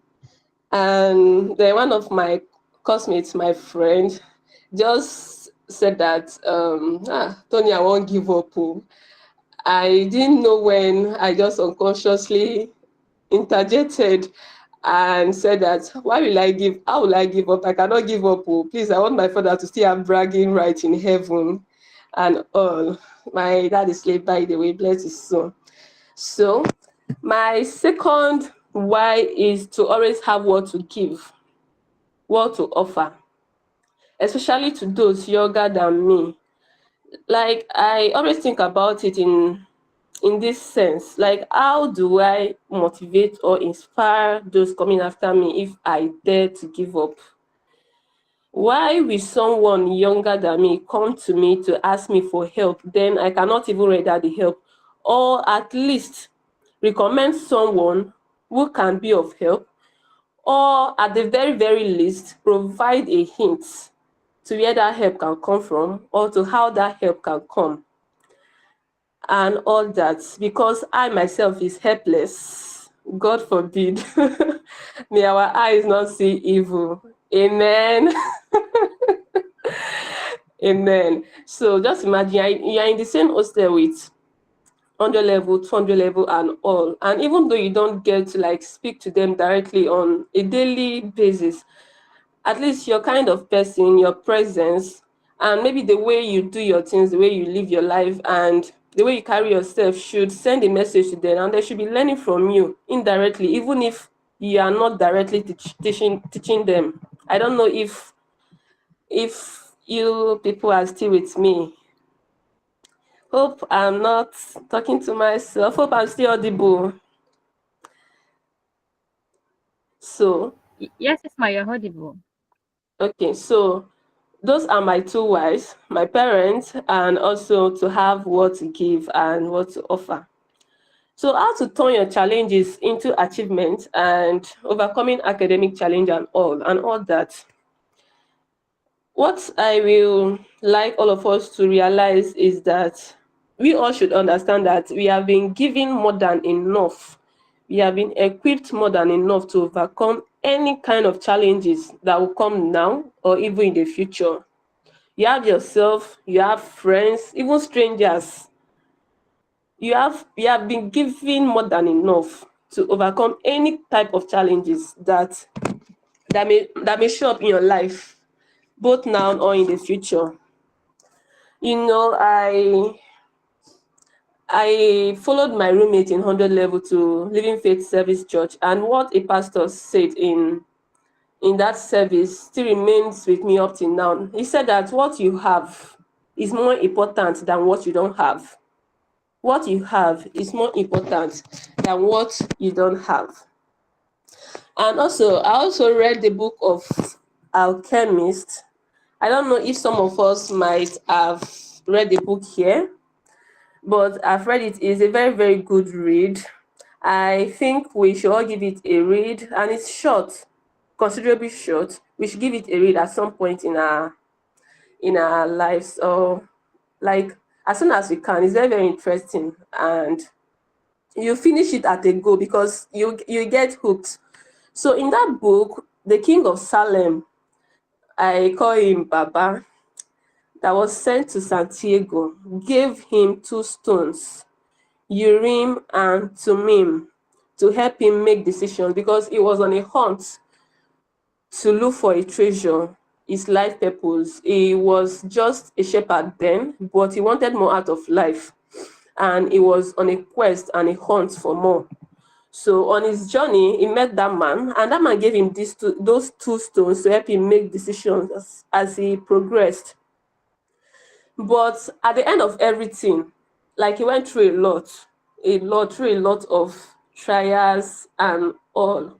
And then one of my classmates, my friend, just said that, Tony, I won't give up. Oh. I didn't know when I just unconsciously interjected and said that, how will I give up? I cannot give up. Oh. Please, I want my father to still have bragging right in heaven and all. My dad is late, by the way, bless his soul. So my second why is to always have what to give, what to offer, especially to those younger than me. Like, I always think about it in this sense, like, how do I motivate or inspire those coming after me if I dare to give up? Why will someone younger than me come to me to ask me for help, then I cannot even render the help, or at least recommend someone who can be of help, or at the very, very least, provide a hint to where that help can come from, or to how that help can come, and all that, because I myself is helpless. God forbid. May our eyes not see evil. Amen. Amen. So just imagine you're in the same hostel with 100 level, 200 level, and all. And even though you don't get to like speak to them directly on a daily basis, at least your kind of person, your presence, and maybe the way you do your things, the way you live your life, and the way you carry yourself should send a message to them, and they should be learning from you indirectly, even if you are not directly teaching them. I don't know if you people are still with me. Hope I'm not talking to myself. Hope I'm still audible. So, Yes, it's my audible. okay, so those are my two wives, my parents, and also to have what to give and what to offer. So how to turn your challenges into achievements and overcoming academic challenge and all that. What I will like all of us to realize is that we all should understand that we have been given more than enough. We have been equipped more than enough to overcome any kind of challenges that will come now or even in the future. You have yourself, you have friends, even strangers. You have been given more than enough to overcome any type of challenges that may show up in your life, both now or in the future. You know, I followed my roommate in 100 level to Living Faith Service Church, and what a pastor said in that service still remains with me up till now. He said that what you have is more important than what you don't have. What you have is more important than what you don't have. And also, I also read the book of Alchemist. I don't know if some of us might have read the book here, but I've read it. It's a very, very good read. I think we should all give it a read, and it's short, considerably short. We should give it a read at some point in our lives, or like as soon as we can. It's very, very interesting, and you finish it at a go because you get hooked. So in that book, the king of Salem, I call him Baba, that was sent to Santiago, gave him two stones, Urim and Tumim, to help him make decisions because he was on a hunt to look for a treasure, his life purpose. He was just a shepherd then, but he wanted more out of life. And he was on a quest and a hunt for more. So on his journey, he met that man, and that man gave him those two stones to help him make decisions as he progressed. But at the end of everything, like he went through through a lot of trials and all.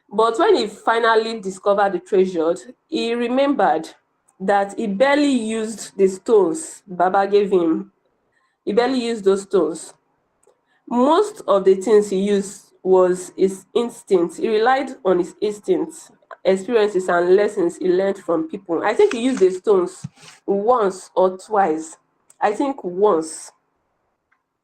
But when he finally discovered the treasure, he remembered that he barely used the stones Baba gave him. He barely used those stones. Most of the things he used was his instinct. He relied on his instincts, experiences, and lessons he learned from people. I think he used the stones once or twice. I think once,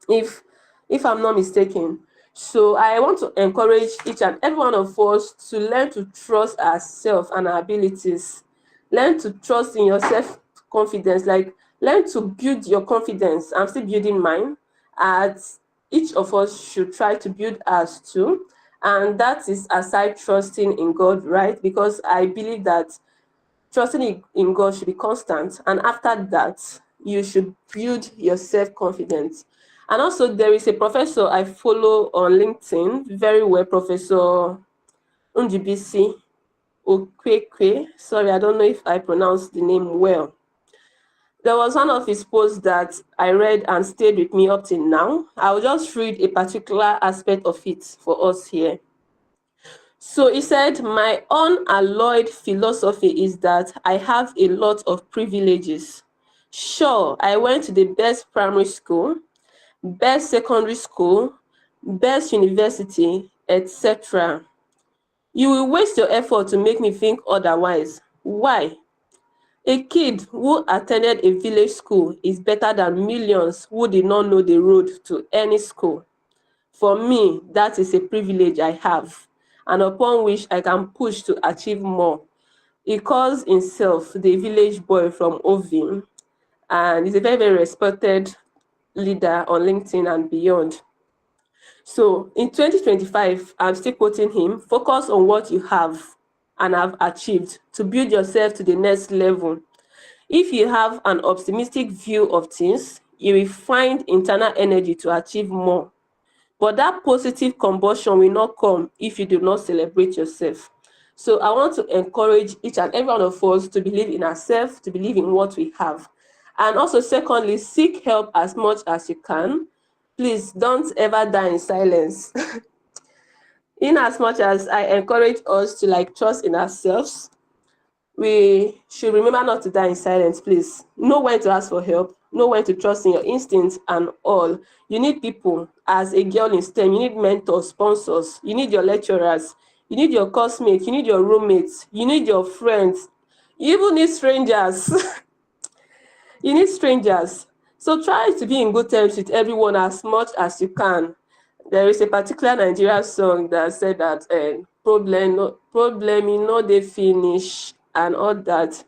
if I'm not mistaken. So I want to encourage each and every one of us to learn to trust ourselves and our abilities. Learn to trust in your self-confidence. Like, learn to build your confidence. I'm still building mine. As each of us should try to build ours too. And that is aside trusting in God, right? Because I believe that trusting in God should be constant. And after that, you should build your self-confidence. And also, there is a professor I follow on LinkedIn very well, Professor Unjibisi Okwekwe. Sorry, I don't know if I pronounced the name well. There was one of his posts that I read and stayed with me up till now. I'll just read a particular aspect of it for us here. So he said, my unalloyed philosophy is that I have a lot of privileges. Sure, I went to the best primary school, best secondary school, best university, etc. You will waste your effort to make me think otherwise. Why? A kid who attended a village school is better than millions who did not know the road to any school. For me, that is a privilege I have, and upon which I can push to achieve more. He calls himself the village boy from Ovim. and he's a very, very respected leader on LinkedIn and beyond. So in 2025, I'm still quoting him, focus on what you have and have achieved to build yourself to the next level. If you have an optimistic view of things, you will find internal energy to achieve more. But that positive combustion will not come if you do not celebrate yourself. So I want to encourage each and every one of us to believe in ourselves, to believe in what we have. And also, secondly, seek help as much as you can. Please don't ever die in silence. In as much as I encourage us to trust in ourselves, we should remember not to die in silence, please. Know when to ask for help, know when to trust in your instincts and all. You need people. As a girl in STEM, you need mentors, sponsors, you need your lecturers, you need your classmates, you need your roommates, you need your friends, you even need strangers. You need strangers. So try to be in good terms with everyone as much as you can. There is a particular Nigerian song that said that problem, they finish and all that.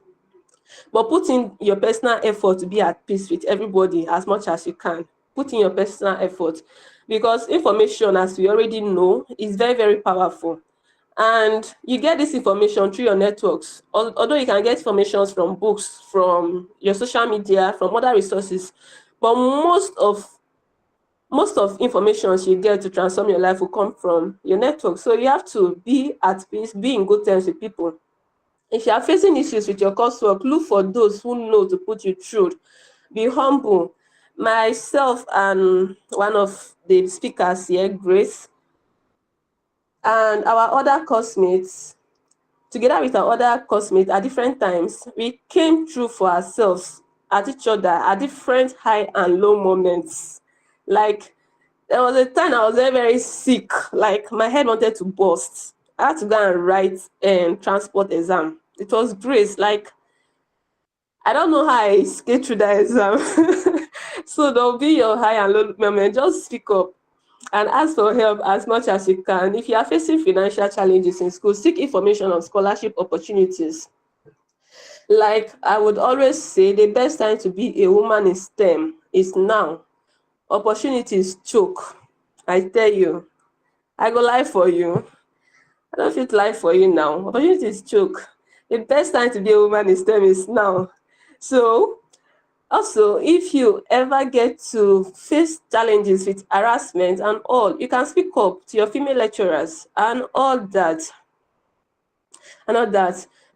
But put in your personal effort to be at peace with everybody as much as you can. Put in your personal effort, because information, as we already know, is very, very powerful. And you get this information through your networks. Although you can get information from books, from your social media, from other resources, but most of information you get to transform your life will come from your network. So you have to be at peace, be in good terms with people. If you are facing issues with your coursework, look for those who know to put you through. Be humble. Myself and one of the speakers here, Grace, and our other classmates, together with our other classmates at different times, we came through for ourselves, at each other, at different high and low moments. Like, there was a time I was very, very sick. Like, my head wanted to burst. I had to go and write a transport exam. It was Grace. Like, I don't know how I escaped through that exam. So there'll be your high and low moment. Just speak up and ask for help as much as you can. If you are facing financial challenges in school, seek information on scholarship opportunities. Like I would always say, the best time to be a woman in STEM is now. Opportunities choke. I tell you, I go lie for you. I don't fit lie for you now. Opportunities choke. The best time to be a woman in STEM is now. So also, if you ever get to face challenges with harassment and all, you can speak up to your female lecturers and all that.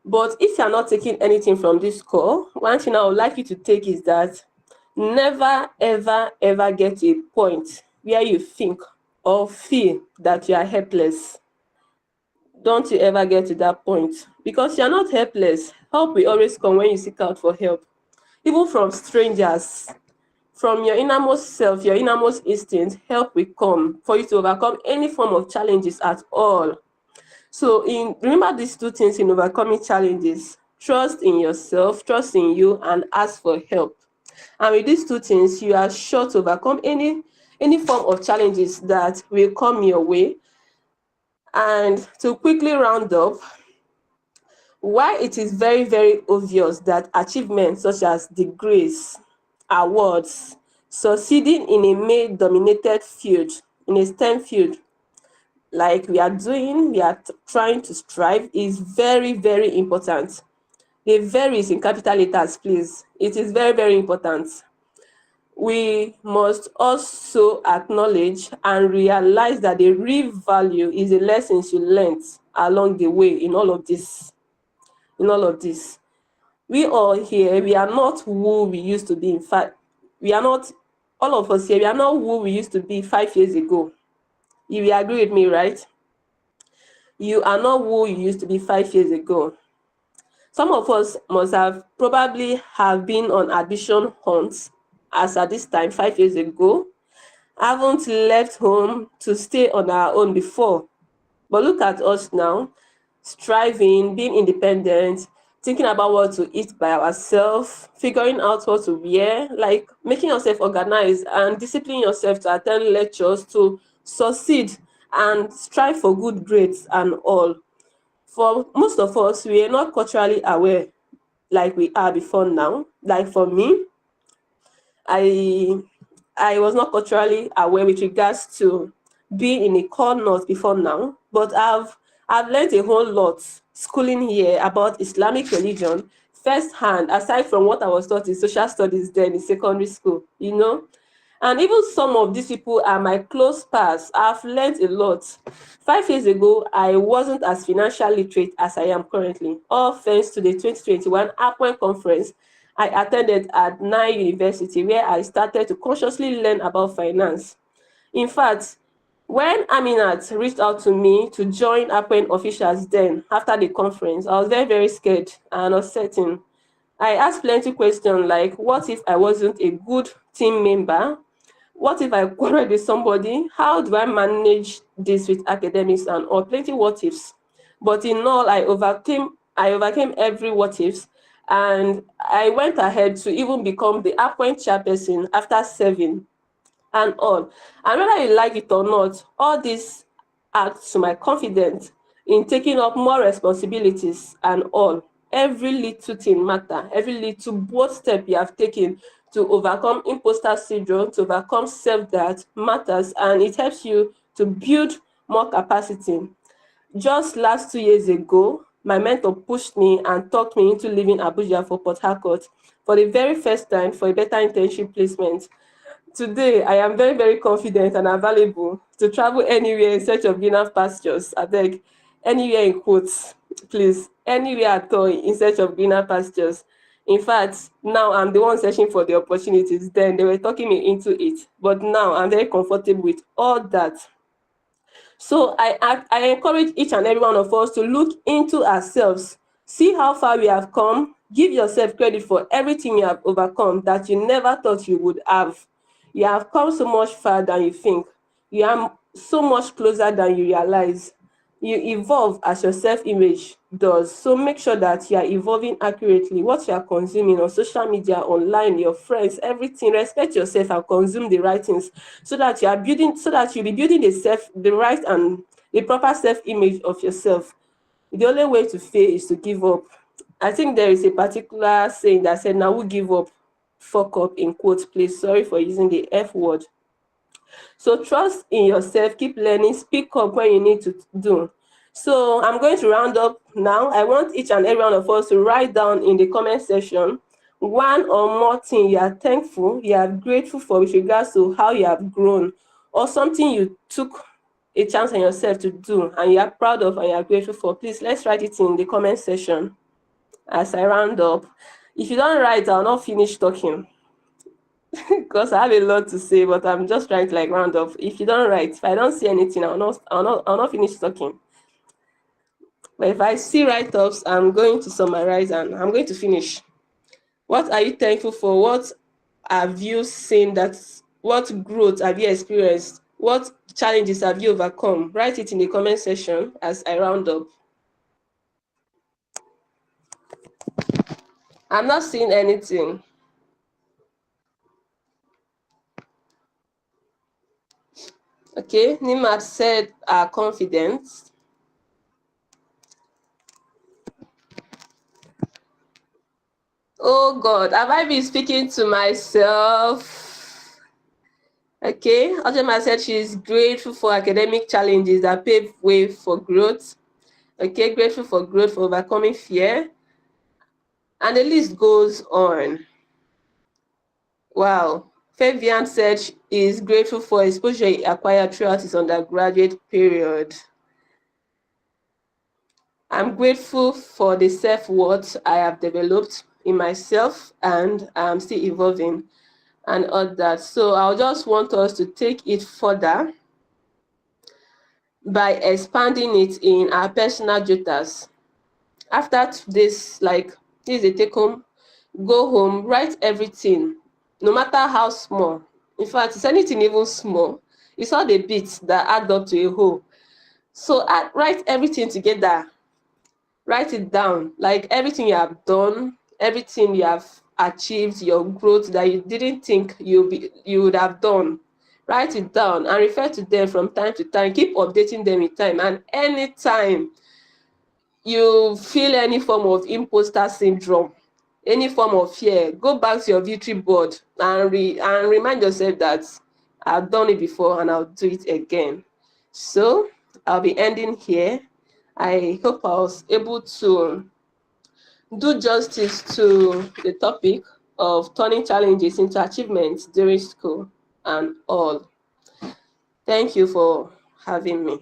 But if you're not taking anything from this call, one thing I would like you to take is that never, ever, ever get to a point where you think or feel that you are helpless. Don't you ever get to that point, because you're not helpless. Help will always come when you seek out for help, even from strangers. From your innermost self, your innermost instinct, help will come for you to overcome any form of challenges at all. So remember these two things in overcoming challenges: trust in yourself, trust in you, and ask for help. And with these two things, you are sure to overcome any form of challenges that will come your way. And to quickly round up, why it is very, very obvious that achievements such as degrees, awards, succeeding in a male-dominated field, in a STEM field, like we are trying to strive, is very, very important. The very is in capital letters, please. It is very, very important. We must also acknowledge and realize that the real value is the lessons you learned along the way in all of this. We all here, we are not who we used to be. In fact, we are not, all of us here, we are not who we used to be 5 years ago. You will agree with me, right? You are not who you used to be 5 years ago. Some of us must have probably have been on admission hunts as at this time 5 years ago, haven't left home to stay on our own before. But look at us now, striving, being independent, thinking about what to eat by ourselves, figuring out what to wear, like making yourself organized and discipline yourself to attend lectures, to succeed and strive for good grades and all. For most of us, we are not culturally aware like we are before now. Like for me, I was not culturally aware with regards to being in a core north before now, but I've learned a whole lot schooling here about Islamic religion firsthand, aside from what I was taught in social studies then in secondary school, you know. And even some of these people are my close pals. I've learned a lot. 5 years ago, I wasn't as financial literate as I am currently, all thanks to the 2021 APWEN conference I attended at Nine University, where I started to consciously learn about finance. In fact, when Aminat reached out to me to join APWEN officials then, after the conference, I was very, very scared and uncertain. I asked plenty questions like, what if I wasn't a good team member? What if I quarreled with somebody? How do I manage this with academics and all? Plenty what ifs. But in all, I overcame every what ifs, and I went ahead to even become the APWEN chairperson after serving and all. And whether you like it or not, all this adds to my confidence in taking up more responsibilities and all. Every little thing matter, every little bold step you have taken to overcome imposter syndrome, to overcome self-doubt matters, and it helps you to build more capacity. Just last 2 years ago, my mentor pushed me and talked me into leaving Abuja for Port Harcourt for the very first time for a better internship placement. Today, I am very, very confident and available to travel anywhere in search of greener pastures. I beg, anywhere in quotes, please, anywhere at all in search of greener pastures. In fact, now I'm the one searching for the opportunities. Then they were talking me into it. But now I'm very comfortable with all that. So I encourage each and every one of us to look into ourselves, see how far we have come, give yourself credit for everything you have overcome that you never thought you would have. You have come so much far than you think. You are so much closer than you realize. You evolve as your self-image does. So make sure that you are evolving accurately. What you are consuming on social media, online, your friends, everything. Respect yourself and consume the right things so that you'll be building the right and the proper self-image of yourself. The only way to fail is to give up. I think there is a particular saying that said, now we give up, fuck up, in quotes, please. Sorry for using the F word. So trust in yourself, keep learning, speak up when you need to do. So I'm going to round up now. I want each and every one of us to write down in the comment section one or more thing you are thankful, you are grateful for with regards to how you have grown, or something you took a chance on yourself to do and you are proud of and you are grateful for. Please, let's write it in the comment section as I round up. If you don't write, I'll not finish talking. Because I have a lot to say, but I'm just trying to round up. If you don't write, if I don't see anything, I'll not finish talking. But if I see write-ups, I'm going to summarize and I'm going to finish. What are you thankful for? What have you seen? What growth have you experienced? What challenges have you overcome? Write it in the comment section as I round up. I'm not seeing anything. Okay, Nimat said confidence. Oh God, have I been speaking to myself? Okay, Ojema said she's grateful for academic challenges that pave way for growth. Okay, grateful for growth, for overcoming fear. And the list goes on. Wow. Fabian said she is grateful for exposure he acquired throughout his undergraduate period. I'm grateful for the self-worth I have developed in myself, and I'm still evolving and all that. So I just want us to take it further by expanding it in our personal jotters. After this, this is a take home, go home, write everything, no matter how small. In fact, it's anything even small. It's all the bits that add up to a whole. So write everything together. Write it down, like everything you have done, everything you have achieved, your growth that you didn't think you would have done. Write it down and refer to them from time to time. Keep updating them in time. And anytime you feel any form of imposter syndrome any form of fear, go back to your victory board and remind yourself that I've done it before and I'll do it again. So I'll be ending here. I hope I was able to do justice to the topic of turning challenges into achievements during school and all. Thank you for having me.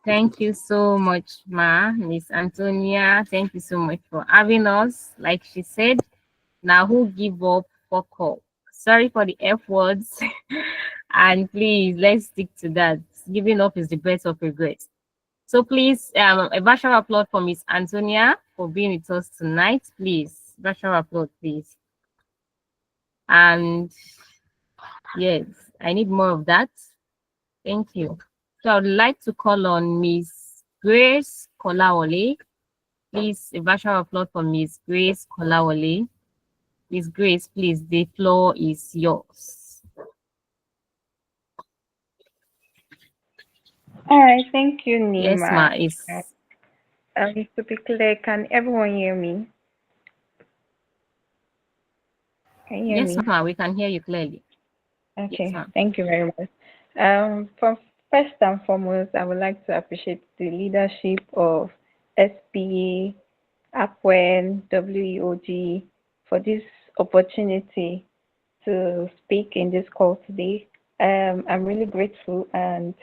Thank you so much, Miss Antonia. Thank you so much for having us. Like she said, now who give up for call? Sorry for the F words. And please, let's stick to that. Giving up is the best of regrets. So please, a virtual applause for Miss Antonia for being with us tonight. Please, virtual applause, please. And yes, I need more of that. Thank you. So I would like to call on Miss Grace Kolawole. Please, a virtual applause for Miss Grace Kolawole. Miss Grace, please, the floor is yours. All right, thank you, Yes, ma. Nima. To be clear, can everyone hear me? Can you hear Yes, me? ma, we can hear you clearly. Okay, Yes, thank you very much. First and foremost, I would like to appreciate the leadership of SPE, APWEN, WEOG for this opportunity to speak in this call today. I'm really grateful, and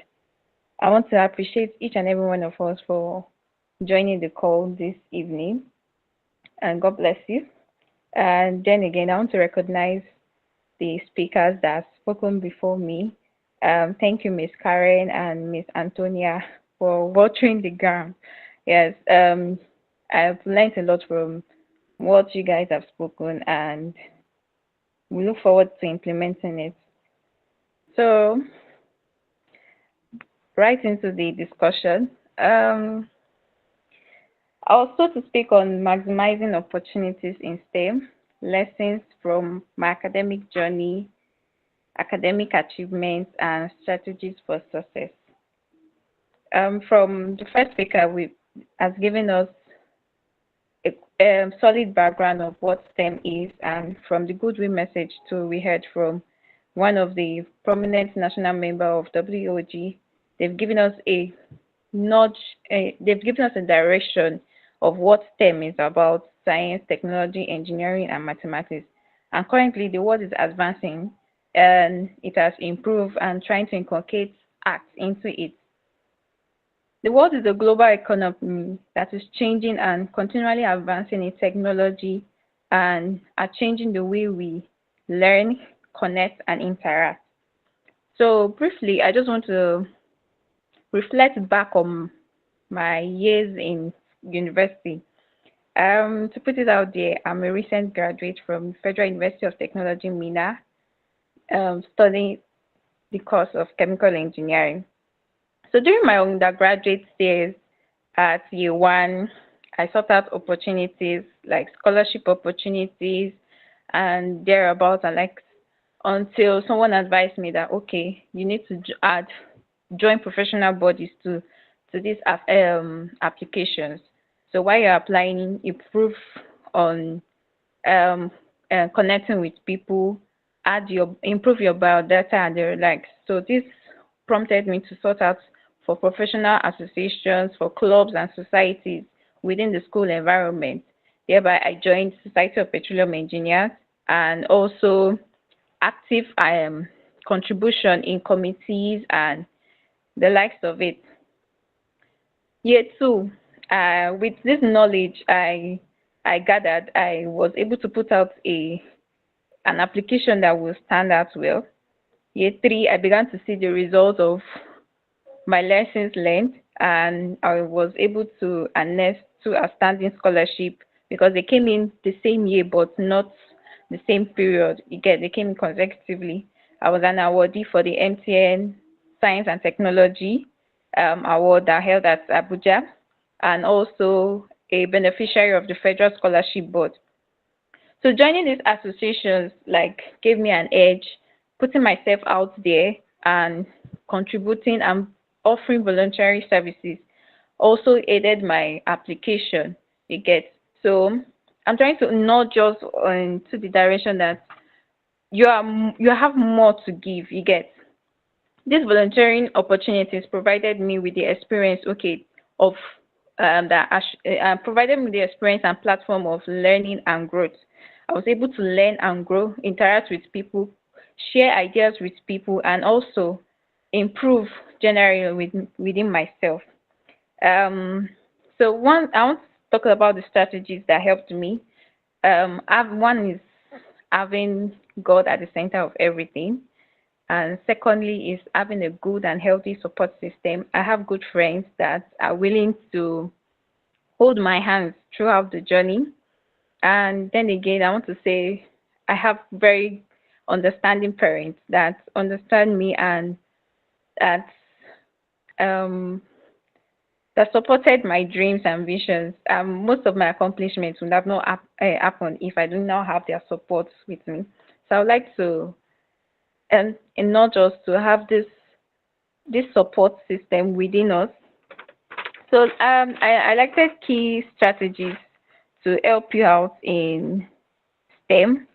I want to appreciate each and every one of us for joining the call this evening, and God bless you. And then again, I want to recognize the speakers that have spoken before me. Thank you, Miss Karen and Miss Antonia, for watering the ground. Yes, I've learned a lot from what you guys have spoken, and we look forward to implementing it. So, right into the discussion. Also to speak on maximizing opportunities in STEM, lessons from my academic journey, academic achievements, and strategies for success. From the first speaker, has given us a solid background of what STEM is, and from the goodwill message too, we heard from one of the prominent national member of WOG. They've given us a nudge, they've given us a direction of what STEM is about: science, technology, engineering, and mathematics. And currently, the world is advancing, and it has improved and trying to inculcate acts into it. The world is a global economy that is changing and continually advancing in technology, and are changing the way we learn, connect, and interact. So briefly, I just want to reflect back on my years in university. To put it out there, I'm a recent graduate from Federal University of Technology, Minna, studying the course of chemical engineering. So during my undergraduate days at year one, I sought out opportunities like scholarship opportunities and thereabouts, and like until someone advised me that okay, you need to join professional bodies to these applications. So while you're applying, improve on connecting with people, improve your biodata and the likes. So this prompted me to sort out for professional associations, for clubs and societies within the school environment. Thereby, I joined Society of Petroleum Engineers, and also active contribution in committees and the likes of it. Year two, with this knowledge I gathered, I was able to put out an application that will stand out well. Year three, I began to see the results of my lessons learned, and I was able to harness two outstanding scholarship because they came in the same year but not the same period. Again, they came in consecutively. I was an awardee for the MTN Science and Technology award that held at Abuja, and also a beneficiary of the Federal Scholarship Board. So joining these associations like gave me an edge, putting myself out there and contributing and offering voluntary services also aided my application. You get. So I'm trying to not just into the direction that you have more to give. You get. These volunteering opportunities provided me with the experience, okay, of provided me the experience and platform of learning and growth. I was able to learn and grow, interact with people, share ideas with people, and also improve generally within myself. Um, so one, I want to talk about the strategies that helped me. One is having God at the center of everything. And secondly is having a good and healthy support system. I have good friends that are willing to hold my hands throughout the journey. And then again, I want to say I have very understanding parents that understand me and that um, that supported my dreams and visions. Most of my accomplishments would have not happened if I do not have their support with me. So I would like to, and not just to have this support system within us. So I like the key strategies to help you out in STEM.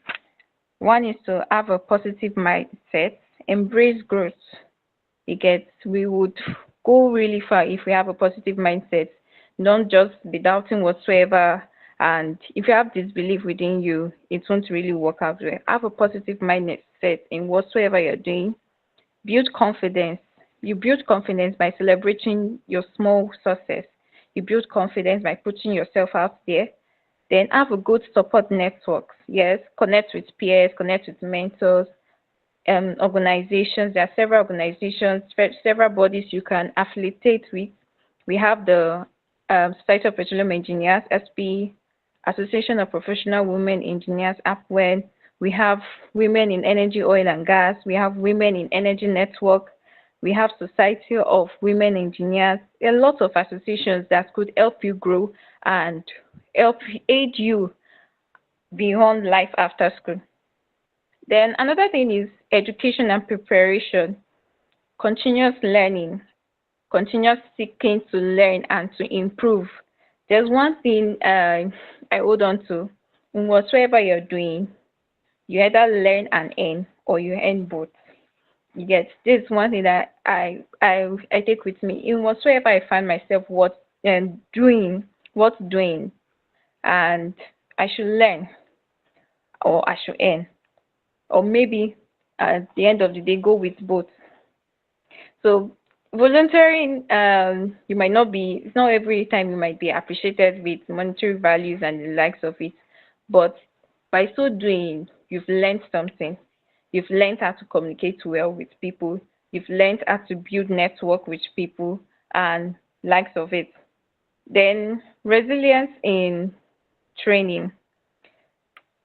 One is to have a positive mindset, embrace growth. You get, we would go really far if we have a positive mindset. Don't just be doubting whatsoever. And if you have this belief within you, it won't really work out well. Have a positive mindset in whatsoever you're doing. Build confidence. You build confidence by celebrating your small success. You build confidence by putting yourself out there. Then have a good support network. Yes, connect with peers, connect with mentors, organizations. There are several organizations, several bodies you can affiliate with. We have the Society of Petroleum Engineers, SPE, Association of Professional Women Engineers, APWEN. We have Women in Energy, Oil and Gas. We have Women in Energy Network. We have Society of Women Engineers. A lot of associations that could help you grow and help aid you beyond life after school. Then another thing is education and preparation, continuous learning, continuous seeking to learn and to improve. There's one thing I hold on to. In whatsoever you're doing, you either learn and earn or you earn both. You get, this is one thing that I take with me. In whatsoever I find myself doing, and I should learn or I should earn, or maybe at the end of the day go with both. So volunteering, you might not be, it's not every time you might be appreciated with monetary values and the likes of it, but by so doing, you've learned something. You've learned how to communicate well with people. You've learned how to build network with people and likes of it. Then resilience in training.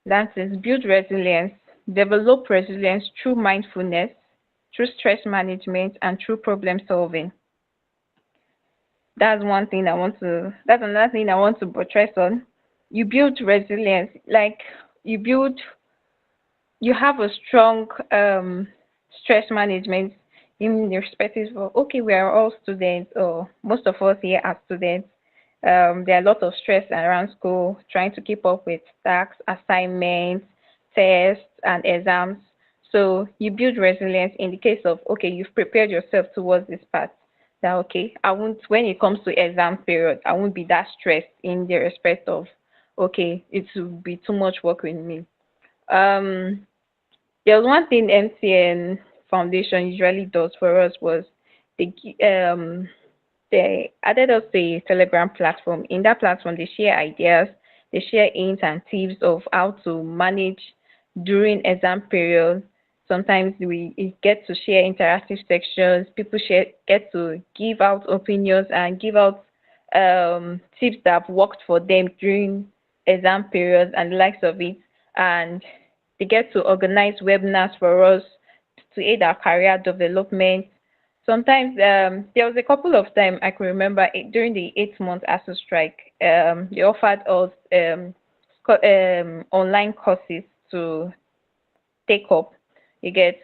That is, build resilience, develop resilience through mindfulness, through stress management, and through problem solving. That's another thing I want to buttress on. You build resilience, like you have a strong stress management in the perspective of, okay, we are all students, or most of us here are students. There are a lot of stress around school, trying to keep up with tasks, assignments, tests, and exams. So you build resilience in the case of, okay, you've prepared yourself towards this path. That, okay, I won't, when it comes to exam period, I won't be that stressed in the respect of, okay, it will be too much work with me. There's one thing MTN Foundation usually does for us was they added us a Telegram platform. In that platform, they share ideas, they share hints and tips of how to manage during exam period. Sometimes we get to share interactive sections. People get to give out opinions and give out tips that have worked for them during exam periods and the likes of it. And they get to organize webinars for us to aid our career development. Sometimes there was a couple of times I can remember during the 8-month ASU strike, they offered us online courses to take up. You get,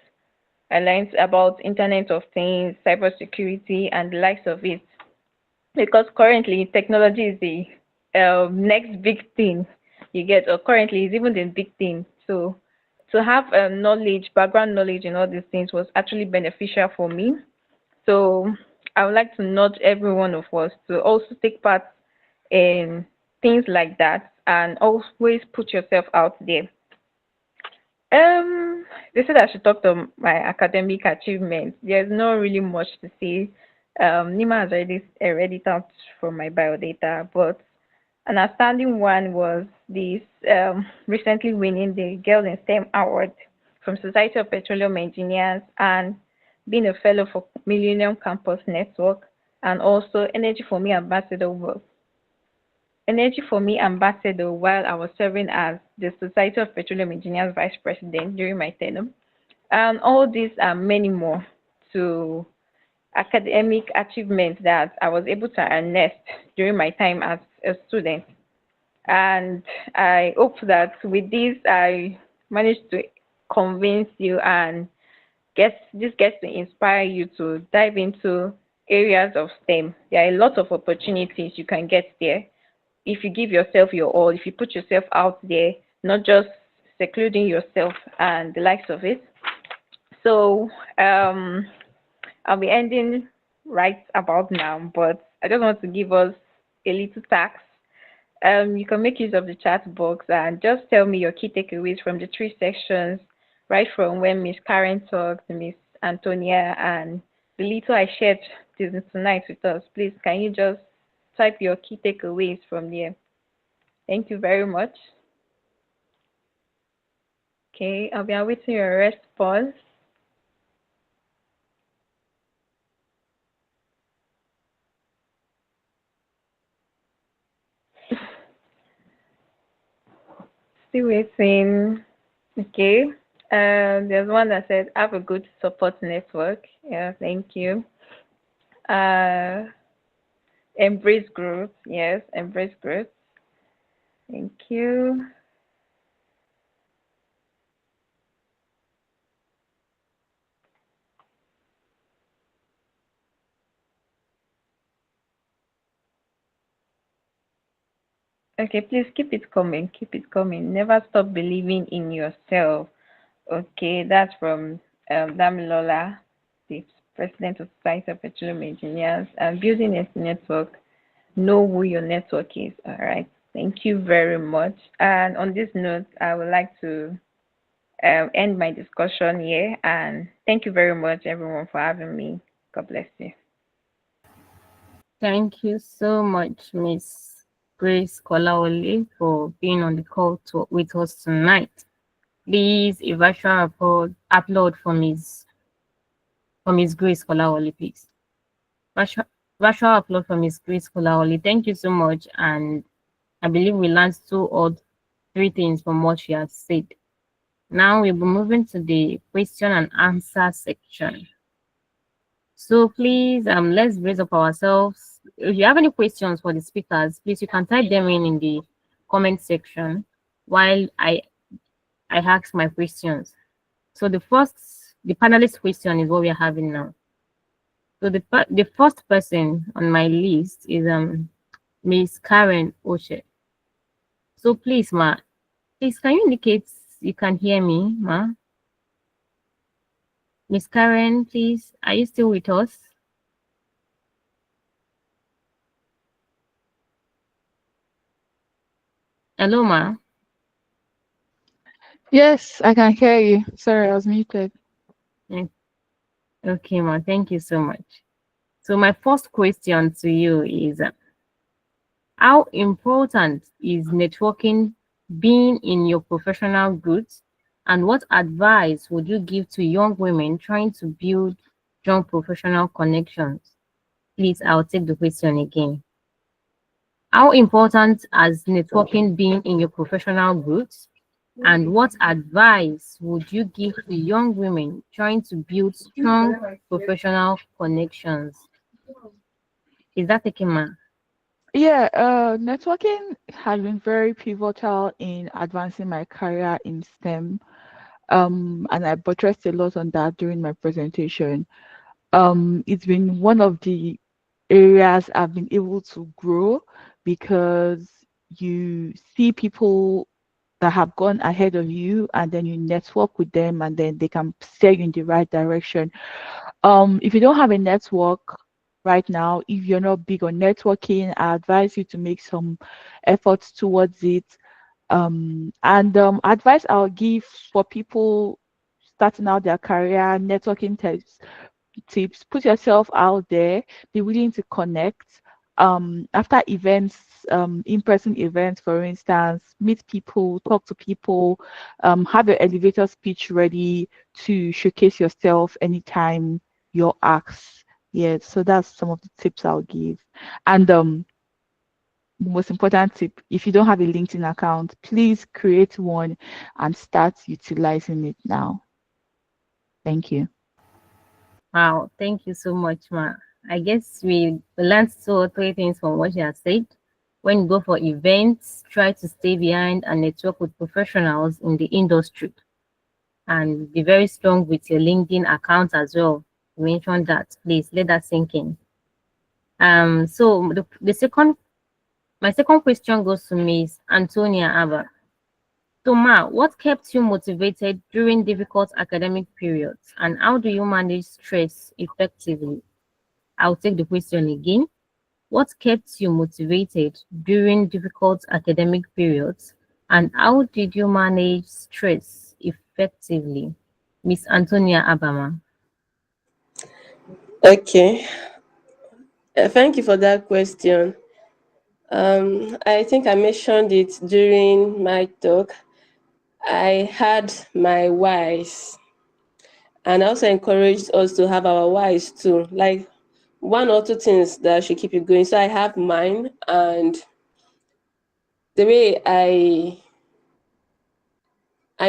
I learned about Internet of Things, cybersecurity, and the likes of it. Because currently technology is next big thing you get, or currently is even the big thing. So to have knowledge, background knowledge in all these things was actually beneficial for me. So I would like to nudge every one of us to also take part in things like that and always put yourself out there. They said I should talk to my academic achievements. There's not really much to say. Nima has already read it out from my biodata, but an outstanding one was this recently winning the Girl in STEM Award from Society of Petroleum Engineers and being a fellow for Millennium Campus Network and also Energy for Me ambassador while I was serving as the Society of Petroleum Engineers Vice President during my tenure. And all these and many more to academic achievements that I was able to harness during my time as a student. And I hope that with this, I managed to convince you and gets to inspire you to dive into areas of STEM. There are a lot of opportunities you can get there if you give yourself your all, if you put yourself out there, not just secluding yourself and the likes of it. So I'll be ending right about now, but I just want to give us a little task. You can make use of the chat box and just tell me your key takeaways from the three sections, right from when Miss Karen talked, Miss Antonia, and the little I shared tonight with us. Please, can you just type your key takeaways from there? Thank you very much. Okay, I'll be awaiting your response. Still waiting. Okay. There's one that said, have a good support network. Yeah, thank you. Embrace growth. Yes, embrace growth. Thank you. Okay, please keep it coming. Keep it coming. Never stop believing in yourself. Okay, that's from Damilola, the president of Science of Petroleum Engineers, and building a network. Know who your network is. All right. Thank you very much. And on this note, I would like to end my discussion here. And thank you very much, everyone, for having me. God bless you. Thank you so much, Miss Grace Kolaole, for being on the call with us tonight. Please, a virtual upload for Miss Grace Kolaole, please. Virtual upload for Miss Grace Kolaole. Thank you so much, and I believe we learned 2 or 3 things from what she has said. Now we'll be moving to the question and answer section. So please, let's raise up ourselves. If you have any questions for the speakers, please you can type them in the comment section while I ask my questions. So the panelist question is what we are having now. So the first person on my list is Miss Karen Oche. So please, ma, please can you indicate you can hear me, ma? Miss Karen, please, are you still with us? Hello, ma. Yes, I can hear you. Sorry, I was muted. Okay, ma. Thank you so much. So my first question to you is, how important is networking being in your professional growth, and what advice would you give to young women trying to build strong professional connections? Please, I'll take the question again. How important has networking been in your professional growth, and what advice would you give to young women trying to build strong professional connections? Is that okay, ma? Yeah, networking has been very pivotal in advancing my career in STEM. And I buttressed a lot on that during my presentation. It's been one of the areas I've been able to grow because you see people that have gone ahead of you, and then you network with them, and then they can steer you in the right direction. If you don't have a network right now, if you're not big on networking, I advise you to make some efforts towards it. And advice I'll give for people starting out their career, networking tips: put yourself out there, be willing to connect. After events, in-person events, for instance, meet people, talk to people, have your elevator speech ready to showcase yourself anytime you're asked. Yeah, so that's some of the tips I'll give. And the most important tip: if you don't have a LinkedIn account, please create one and start utilizing it now. Thank you. Wow, thank you so much, Ma. I guess we learned two or three things from what you have said. When you go for events, try to stay behind and network with professionals in the industry, and be very strong with your LinkedIn account as well. You mentioned that. Please let that sink in. So the second, my second question goes to Miss Antonia Abba. So, Ma, what kept you motivated during difficult academic periods, and how do you manage stress effectively? I'll take the question again. What kept you motivated during difficult academic periods, and how did you manage stress effectively? Miss Antonia Abama. Okay, thank you for that question. I think I mentioned it during my talk. I had my whys, and I also encouraged us to have our whys too, like one or two things that should keep you going. So I have mine, and the way I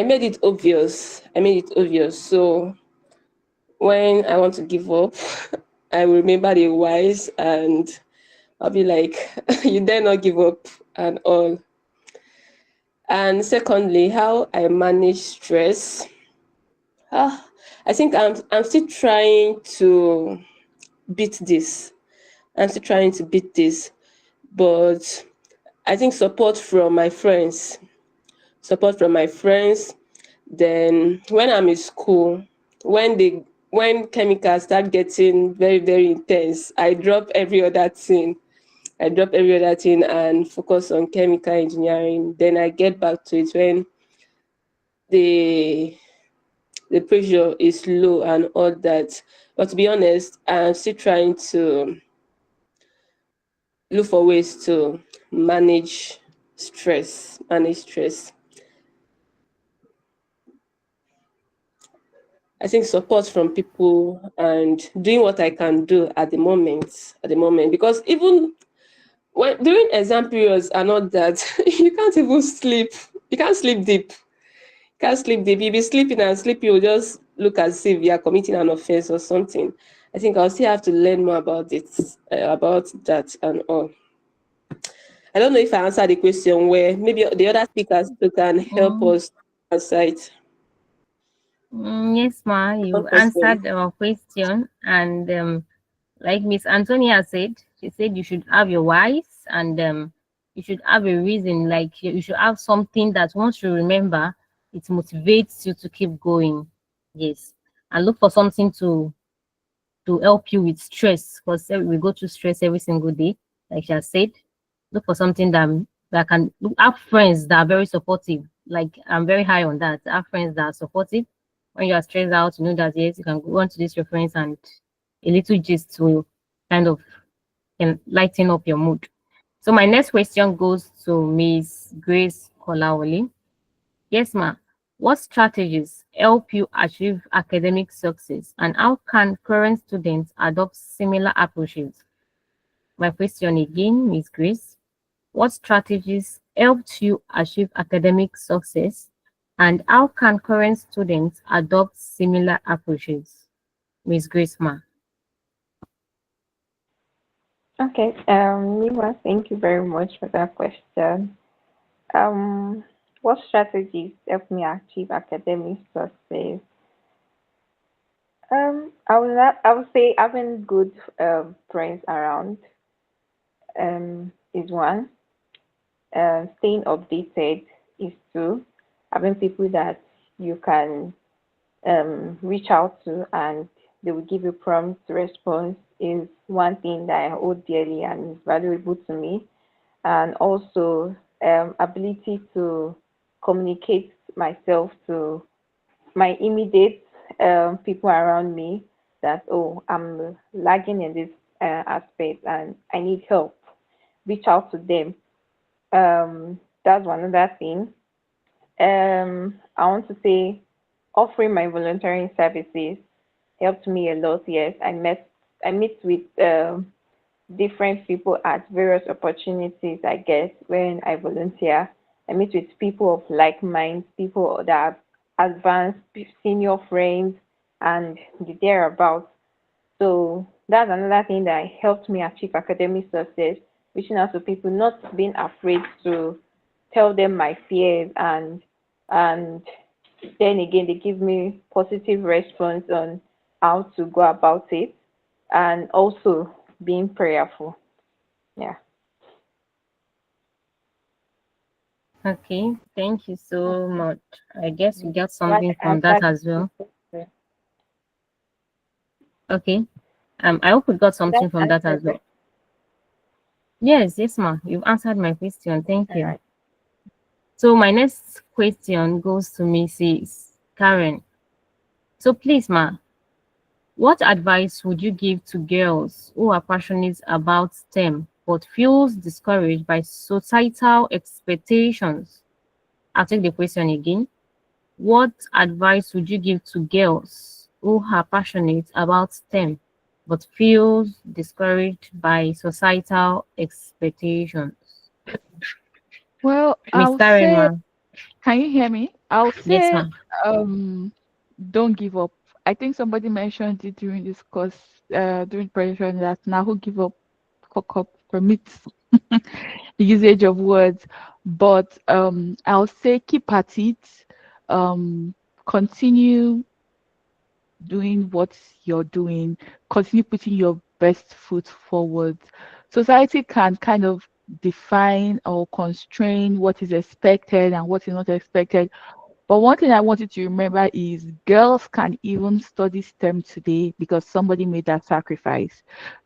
made it obvious. I made it obvious. So when I want to give up, I will remember the whys, and I'll be like, "You dare not give up," and all. And secondly, how I manage stress. Ah, I think I'm still trying to beat this. I'm still trying to beat this, but I think support from my friends. Then when I'm in school, when they when chemicals start getting very very intense, I drop every other thing and focus on chemical engineering. Then I get back to it when the the pressure is low and all that. But to be honest, I'm still trying to look for ways to manage stress. I think support from people and doing what I can do at the moment, because even when during exam periods and all that, you can't even sleep. You can't sleep deep. Can't sleep deep. You'll be sleeping and sleep, you'll just look as if you are committing an offense or something. I think I'll still have to learn more about it, about that and all. I don't know if I answered the question where maybe the other speakers too can help Mm, us answer it. yes, Ma, One you question. answered our question. And like Miss Antonia said, she said you should have your whys, and you should have a reason, like you should have something that once you remember, it motivates you to keep going. Yes. And look for something to help you with stress, because we go through stress every single day. Like she has said, look for something that can have friends that are very supportive. Like I'm very high on that. Have friends that are supportive. When you are stressed out, you know that yes, you can go on to this your friends, and a little gist will kind of can lighten up your mood. So my next question goes to Miss Grace Kolawole. Yes, ma'am. What strategies help you achieve academic success, and how can current students adopt similar approaches? My question again, Miss Grace. What strategies helped you achieve academic success, and how can current students adopt similar approaches? Miss Grace, ma. Okay, Nima, thank you very much for that question. Um, what strategies help me achieve academic success? I would say having good friends around is one. staying updated is two. Having people that you can reach out to and they will give you prompt response is one thing that I hold dearly and is valuable to me. And also ability to communicate myself to my immediate people around me that, oh, I'm lagging in this aspect and I need help. Reach out to them. That's one other thing. I want to say offering my volunteering services helped me a lot. Yes, I met with different people at various opportunities I guess when I volunteer. I meet with people of like minds, people that are advanced, senior friends, and the thereabouts. So that's another thing that helped me achieve academic success, reaching out to people, not being afraid to tell them my fears and then again they give me positive response on how to go about it and also being prayerful. Yeah. Okay, thank you so much. I guess we got Like something I from that answered as the well. question. Okay. I hope we got Did something I from that answer as the well. Yes, yes, ma. You've answered my question. Thank all you. right. So my next question goes to Mrs. Karen. So please, ma, what advice would you give to girls who are passionate about STEM but feels discouraged by societal expectations? I'll take the question again. What advice would you give to girls who are passionate about STEM but feels discouraged by societal expectations? Well, Miss I'll Karen, say, ma. can you hear me? I'll Yes, say, ma. um, don't give up. I think somebody mentioned it during this course, during presentation that now who give up, fuck up, permits the usage of words. But I'll say keep at it. Continue doing what you're doing, continue putting your best foot forward. Society can kind of define or constrain what is expected and what is not expected. But one thing I want you to remember is girls can even study STEM today because somebody made that sacrifice.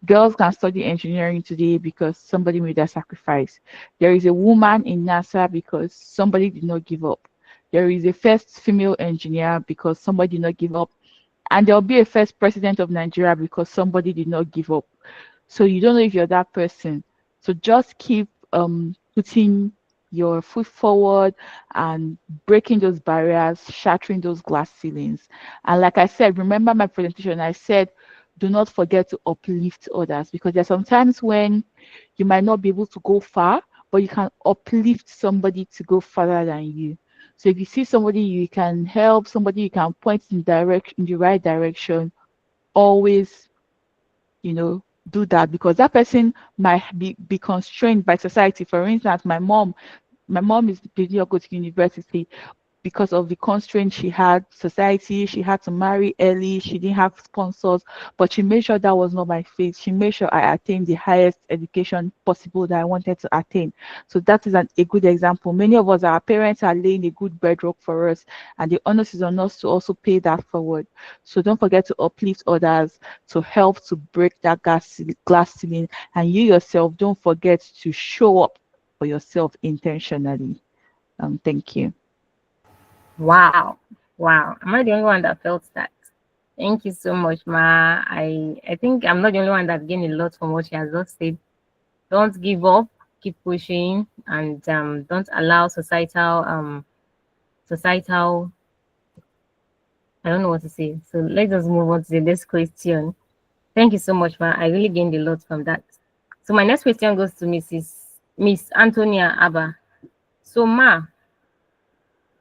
Girls can study engineering today because somebody made that sacrifice. There is a woman in NASA because somebody did not give up. There is a first female engineer because somebody did not give up. And there'll be a first president of Nigeria because somebody did not give up. So you don't know if you're that person. So just keep putting your foot forward and breaking those barriers, shattering those glass ceilings. And like I said, remember my presentation, I said, do not forget to uplift others because there's sometimes when you might not be able to go far, but you can uplift somebody to go further than you. So if you see somebody you can help, somebody you can point in the right direction, always, do that because that person might be constrained by society. For instance, my mom did not go to university because of the constraints she had, society. She had to marry early, she didn't have sponsors, but she made sure that was not my fate. She made sure I attained the highest education possible that I wanted to attain. So that is a good example. Many of us, our parents are laying a good bedrock for us, and the onus is on us to also pay that forward. So don't forget to uplift others, to help to break that glass ceiling, and you yourself don't forget to show up for yourself intentionally. Thank you. Wow. Wow. Am I the only one that felt that? Thank you so much, Ma. I think I'm not the only one that gained a lot from what she has just said. Don't give up, keep pushing, and don't allow societal I don't know what to say. So let's just move on to the next question. Thank you so much, Ma. I really gained a lot from that. So my next question goes to Miss Antonia Abba. So Ma,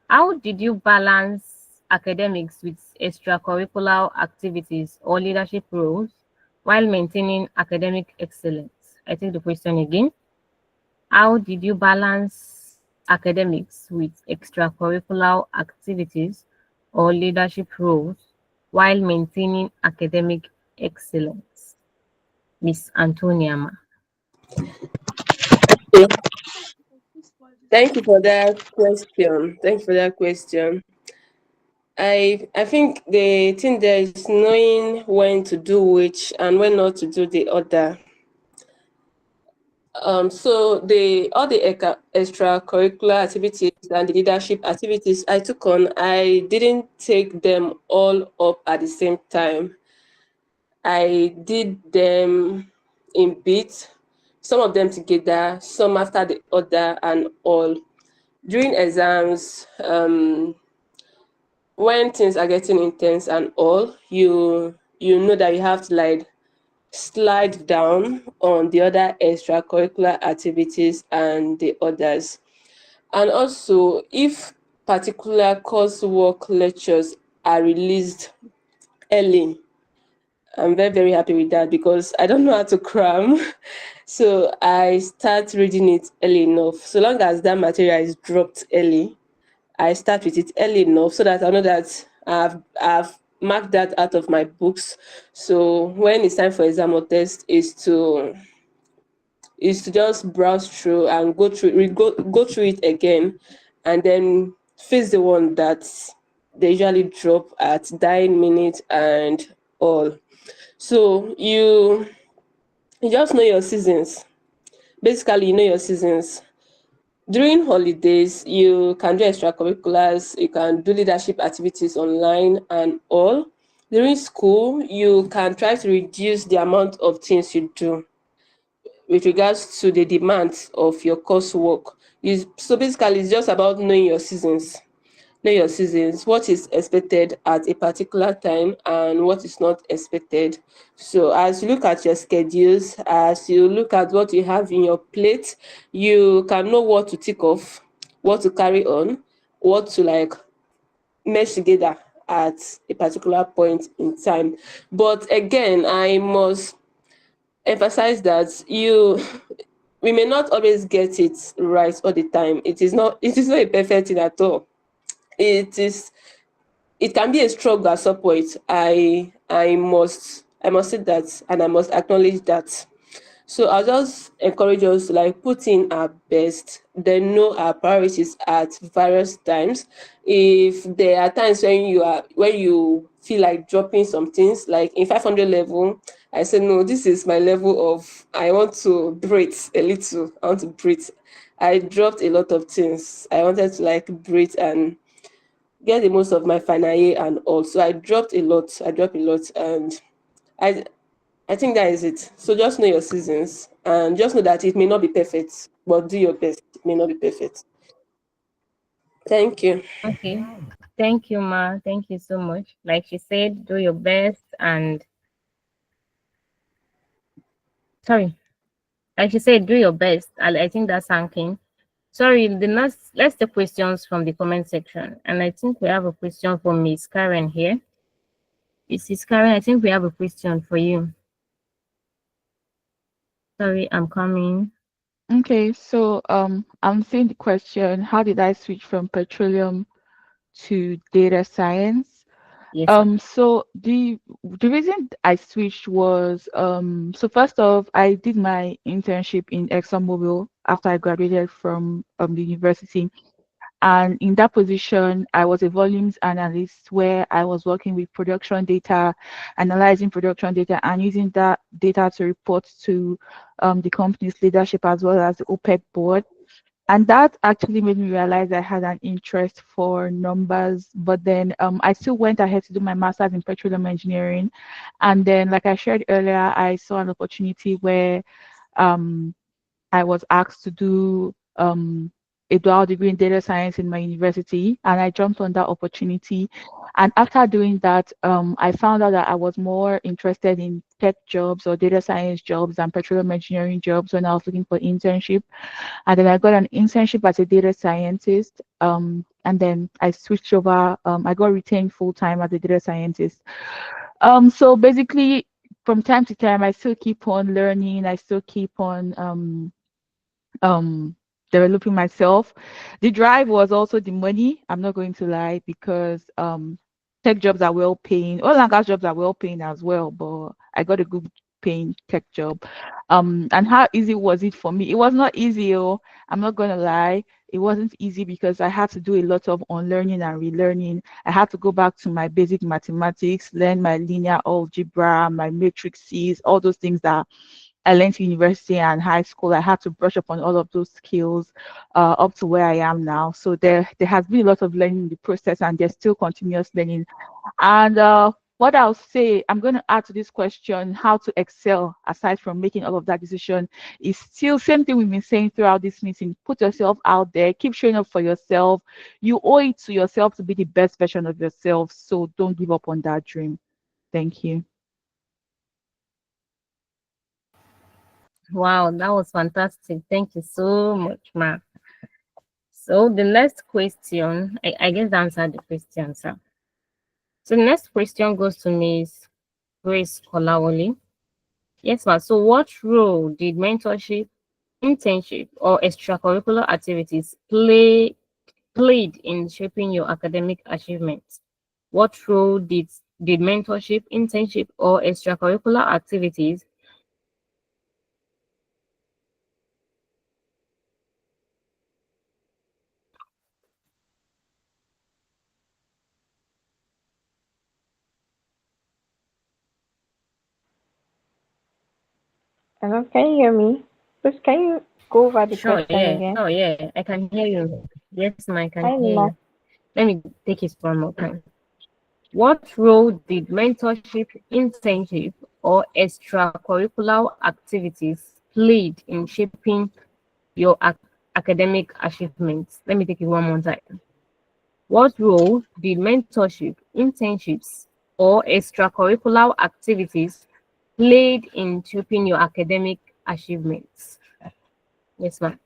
how did you balance academics with extracurricular activities or leadership roles while maintaining academic excellence? I think the question again. How did you balance academics with extracurricular activities or leadership roles while maintaining academic excellence? Miss Antonia. Ma. Okay. Thank you for that question. Thank you for that question. I think the thing there is knowing when to do which and when not to do the other. So the all the extracurricular activities and the leadership activities I took on, I didn't take them all up at the same time. I did them in bits, some of them together, some after the other, and all. During exams, when things are getting intense and all, you know that you have to like slide down on the other extracurricular activities and the others. And also, if particular coursework lectures are released early, I'm very, very happy with that because I don't know how to cram. So I start reading it early enough. So long as that material is dropped early, I start with it early enough so that I know that I've marked that out of my books. So when it's time for exam or test, is to just browse through and go through it again, and then face the one that they usually drop at dying minute and all. So you just know your seasons. Basically, you know your seasons. During holidays, you can do extracurriculars, you can do leadership activities online and all. During school, you can try to reduce the amount of things you do with regards to the demands of your coursework. So basically, it's just about knowing your seasons. Know your seasons, what is expected at a particular time and what is not expected. So as you look at your schedules, as you look at what you have in your plate, you can know what to tick off, what to carry on, what to like mesh together at a particular point in time. But again, I must emphasize that we may not always get it right all the time. It is not a perfect thing at all. It can be a struggle at some point. I must say that, and I must acknowledge that. So I'll just encourage us to like put in our best, then know our priorities at various times. If there are times when you feel like dropping some things, like in 500 level, I said no, this is my level of I want to breathe a little. I want to breathe. I dropped a lot of things. I wanted to like breathe and get the most of my final year and all. So I dropped a lot. And I I think that is it. So just know your seasons and just know that it may not be perfect, but do your best. It may not be perfect. Thank you. Okay. Thank you, Ma. Thank you so much. Like she said, do your best and sorry. Like she said, do your best. I think that's something. Sorry, the next let's take questions from the comment section. And I think we have a question from Miss Karen here. Mrs. Karen, I think we have a question for you. Sorry, I'm coming. Okay, so I'm seeing the question, how did I switch from petroleum to data science? Yes, sir. So the reason I switched was so first off, I did my internship in ExxonMobil after I graduated from the university. And in that position, I was a volumes analyst where I was working with production data, analyzing production data, and using that data to report to the company's leadership as well as the OPEC board. And that actually made me realize I had an interest for numbers. But then I still went ahead to do my master's in petroleum engineering. And then, like I shared earlier, I saw an opportunity where um, I was asked to do a dual degree in data science in my university, and I jumped on that opportunity. And after doing that, I found out that I was more interested in tech jobs or data science jobs than petroleum engineering jobs when I was looking for internship. And then I got an internship as a data scientist. And then I switched over. I got retained full time as a data scientist. So basically, from time to time, I still keep on learning. I still keep on um developing myself. The drive was also the money, I'm not going to lie, because tech jobs are well paying. Oil and gas jobs are well paying as well, but I got a good paying tech job. And how easy was it for me? It was not easy. Oh, I'm not gonna lie. it wasn't easy because I had to do a lot of unlearning and relearning. I had to go back to my basic mathematics, learn my linear algebra, my matrices, all those things that I learned in university and high school. I had to brush up on all of those skills up to where I am now. So there has been a lot of learning in the process, and there's still continuous learning. And what I'll say, I'm going to add to this question, how to excel aside from making all of that decision, is still same thing we've been saying throughout this meeting. Put yourself out there, keep showing up for yourself. You owe it to yourself to be the best version of yourself. So don't give up on that dream. Thank you. Wow, that was fantastic. Thank you so much, ma. So the next question, I guess I answered the question, sir. So the next question goes to Miss Grace Kolawole. Yes, ma'am. So what role did mentorship, internship, or extracurricular activities played in shaping your academic achievements? What role did mentorship, internship, or extracurricular activities Hello, can you hear me? Please, can you go over the Sure, question yeah. again? Oh, yeah. I can hear you. Yes, ma'am, I can Hi, hear Ma. you. Let me take it one more time. What role did mentorship, internship, or extracurricular activities played in shaping your academic achievements? Let me take it one more time. What role did mentorship, internships, or extracurricular activities played in shaping your academic achievements? Yes, ma'am.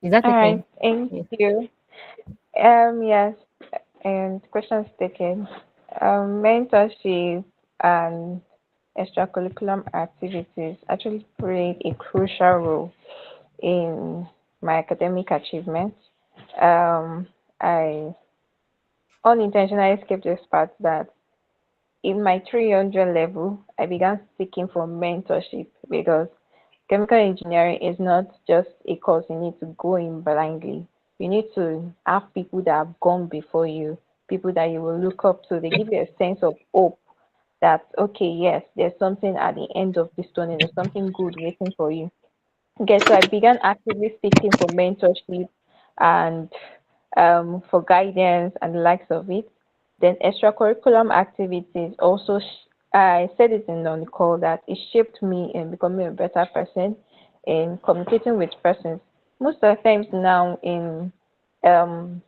Is that All okay? right, thank Yes. you. Yes, and questions taken. Mentorship and extracurricular activities actually played a crucial role in my academic achievements. I unintentionally skipped this part that in my 300 level, I began seeking for mentorship because chemical engineering is not just a course you need to go in blindly. You need to have people that have gone before you, people that you will look up to. They give you a sense of hope that, okay, yes, there's something at the end of this tunnel, there's something good waiting for you. Okay, so I began actively seeking for mentorship and for guidance and the likes of it. Then extracurriculum activities also, I said it in on the call that it shaped me in becoming a better person, in communicating with persons. Most of the times now in um,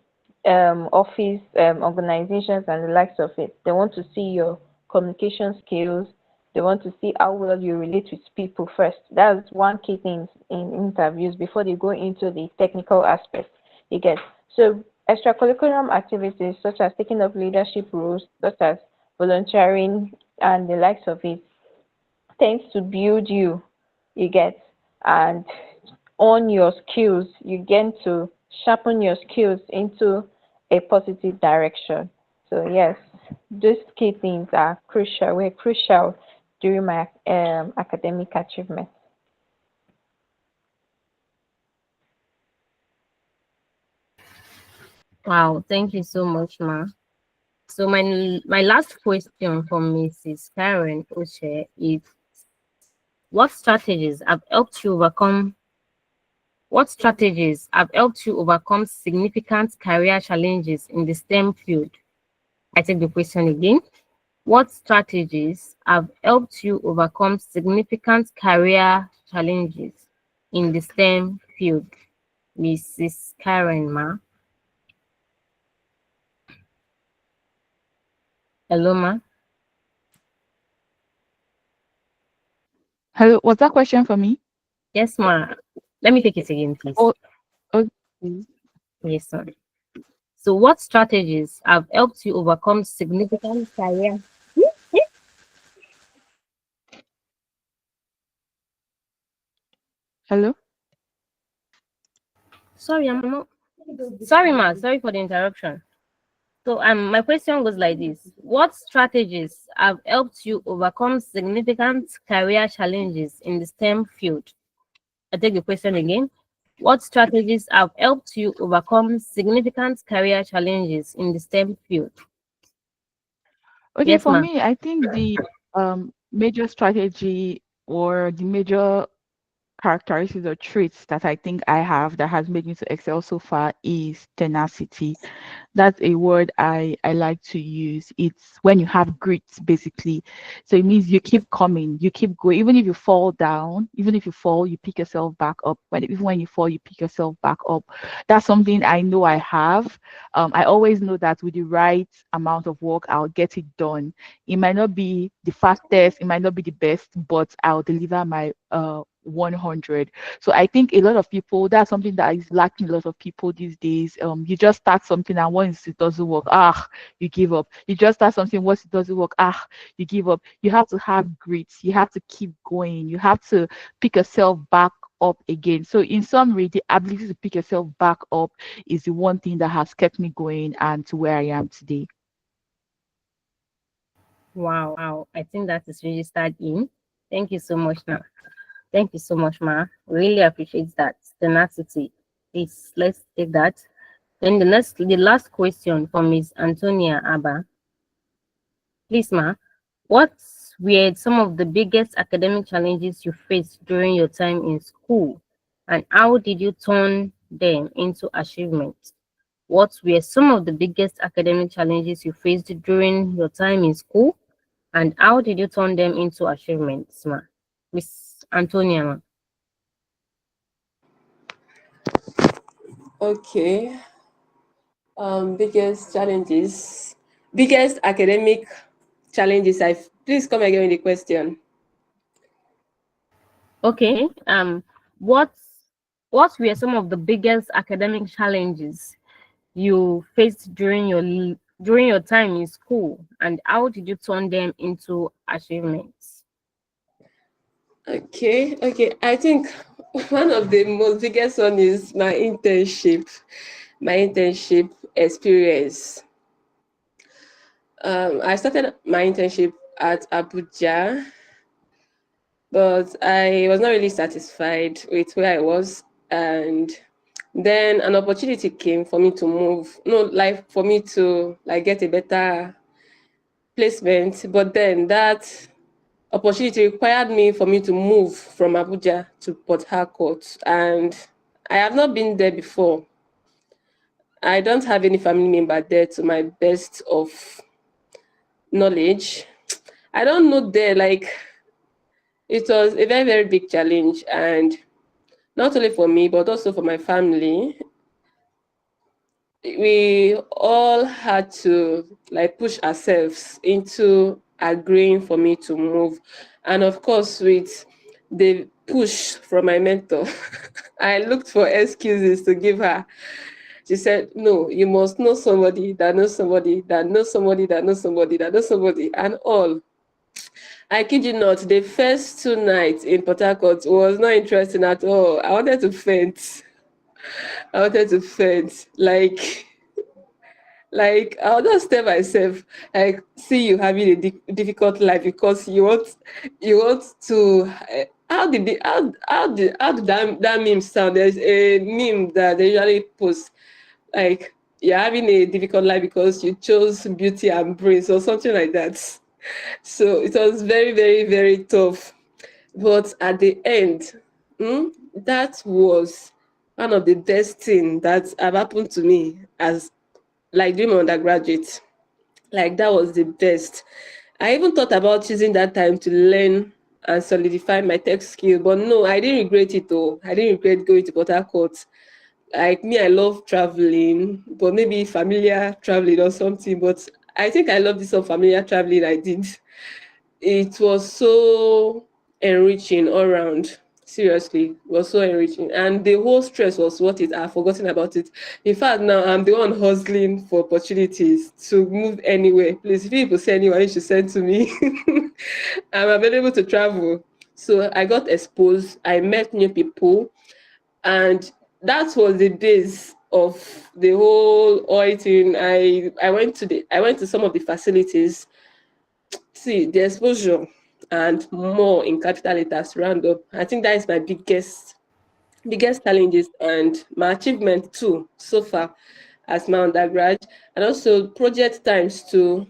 office organizations and the likes of it, they want to see your communication skills. They want to see how well you relate with people first. That's one key thing in interviews before they go into the technical aspect. You get so extracurricular activities such as taking up leadership roles, such as volunteering and the likes of it, tends to build you. You get and on your skills, you get to sharpen your skills into a positive direction. So yes, these key things are crucial. Were crucial during my academic achievement. Wow, thank you so much, ma. So my last question from Mrs. Karen Oche is what strategies have helped you overcome significant career challenges in the STEM field? I take the question again. What strategies have helped you overcome significant career challenges in the STEM field? Mrs. Karen, ma. Hello, ma. Hello, was that question for me? Yes, ma. Let me take it again, please. Oh, okay. Yes, sir. So, what strategies have helped you overcome significant career? Hello. Sorry, I'm not. Sorry, ma. Sorry for the interruption. So, my question goes like this: what strategies have helped you overcome significant career challenges in the STEM field? I take the question again. What strategies have helped you overcome significant career challenges in the STEM field? Okay, Yes, for ma'am. me, I think the major strategy or the major characteristics or traits that I think I have that has made me to excel so far is tenacity. That's a word I like to use. It's when you have grit, basically. So it means you keep coming, you keep going. Even if you fall down, even if you fall, you pick yourself back up. Even when you fall, you pick yourself back up. That's something I know I have. I always know that with the right amount of work, I'll get it done. It might not be the fastest, it might not be the best, but I'll deliver my 100. So I think a lot of people, that's something that is lacking a lot of people these days. You just start something and once it doesn't work, you give up. You just start something, once it doesn't work, you give up. You have to have grit. You have to keep going. You have to pick yourself back up again. So in summary, the ability to pick yourself back up is the one thing that has kept me going and to where I am today. Wow. I think that is registered in. Thank you so much, now. Thank you so much, ma. Really appreciate that tenacity. Please, let's take that. Then the last question from Miss Antonia Abba. Please, ma, what were some of the biggest academic challenges you faced during your time in school, and how did you turn them into achievements? What were some of the biggest academic challenges you faced during your time in school, and how did you turn them into achievements, ma? Miss Antonia, ma. Okay. Biggest challenges, biggest academic challenges. Please come again with the question. Okay. What were some of the biggest academic challenges you faced during your time in school, and how did you turn them into achievements? Okay. I think one of the most biggest one is my internship experience. I started my internship at Abuja, but I was not really satisfied with where I was, and then an opportunity came for me to move. No, like for me to like get a better placement, but then that opportunity required me for me to move from Abuja to Port Harcourt, and I have not been there before. I don't have any family member there to my best of knowledge. I don't know there, like it was a very, very big challenge, and not only for me, but also for my family. We all had to like push ourselves into agreeing for me to move. And of course, with the push from my mentor, I looked for excuses to give her. She said, no, you must know somebody that knows somebody that knows somebody that knows somebody that knows somebody, and all. I kid you not, the first 2 nights in Port Harcourt was not interesting at all. I wanted to faint. I wanted to faint. Like I'll just tell myself, like, see you having a difficult life because you want to. How did that meme sound? There's a meme that they usually post, like you're having a difficult life because you chose beauty and brains or something like that. So it was very, very, very tough. But at the end, that was one of the best things that have happened to me as like doing my undergraduate. Like that was the best. I even thought about choosing that time to learn and solidify my tech skill, but no, I didn't regret it though. I didn't regret going to Port Harcourt. Like me, I love traveling, but maybe familiar traveling or something. But I think I love this unfamiliar traveling I did. It was so enriching all around. Seriously, it was so enriching. And the whole stress was worth it. I've forgotten about it. In fact, now I'm the one hustling for opportunities to move anywhere. Please, if people say anywhere, you should send to me. I'm available to travel. So I got exposed. I met new people. And that was the base of the whole oil thing. I went to some of the facilities. See the exposure and more in capital letters round up. I think that is my biggest biggest challenges and my achievement too so far as my undergrad, and also project times too.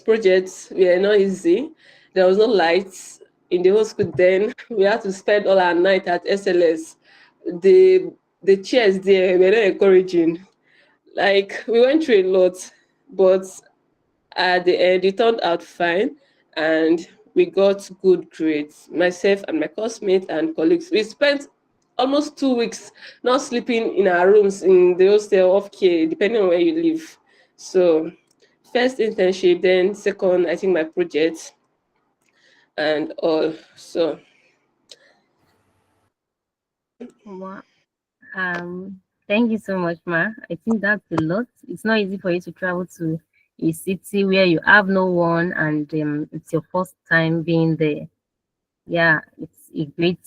Projects were not easy. There was no lights in the whole school then. We had to spend all our night at SLS. The chairs there were not encouraging. Like we went through a lot, but at the end it turned out fine, and we got good grades. Myself and my classmates and colleagues, we spent almost 2 weeks not sleeping in our rooms in the hostel of care, depending on where you live. So first internship, then second, I think my project and all. So Wow. Thank you so much, Ma. I think that's a lot. It's not easy for you to travel to a city where you have no one and it's your first time being there. Yeah, it's a great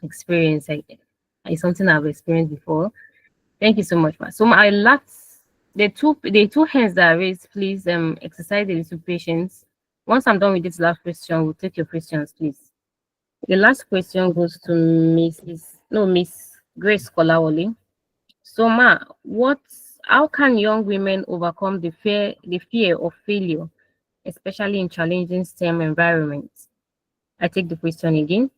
experience. It's something I've experienced before. Thank you so much, Ma. So my last the two hands that are raised, please exercise a little patience. Once I'm done with this last question, we'll take your questions, please. The last question goes to Miss Grace Kolawole. So, Ma, how can young women overcome the fear of failure, especially in challenging STEM environments? I take the question again.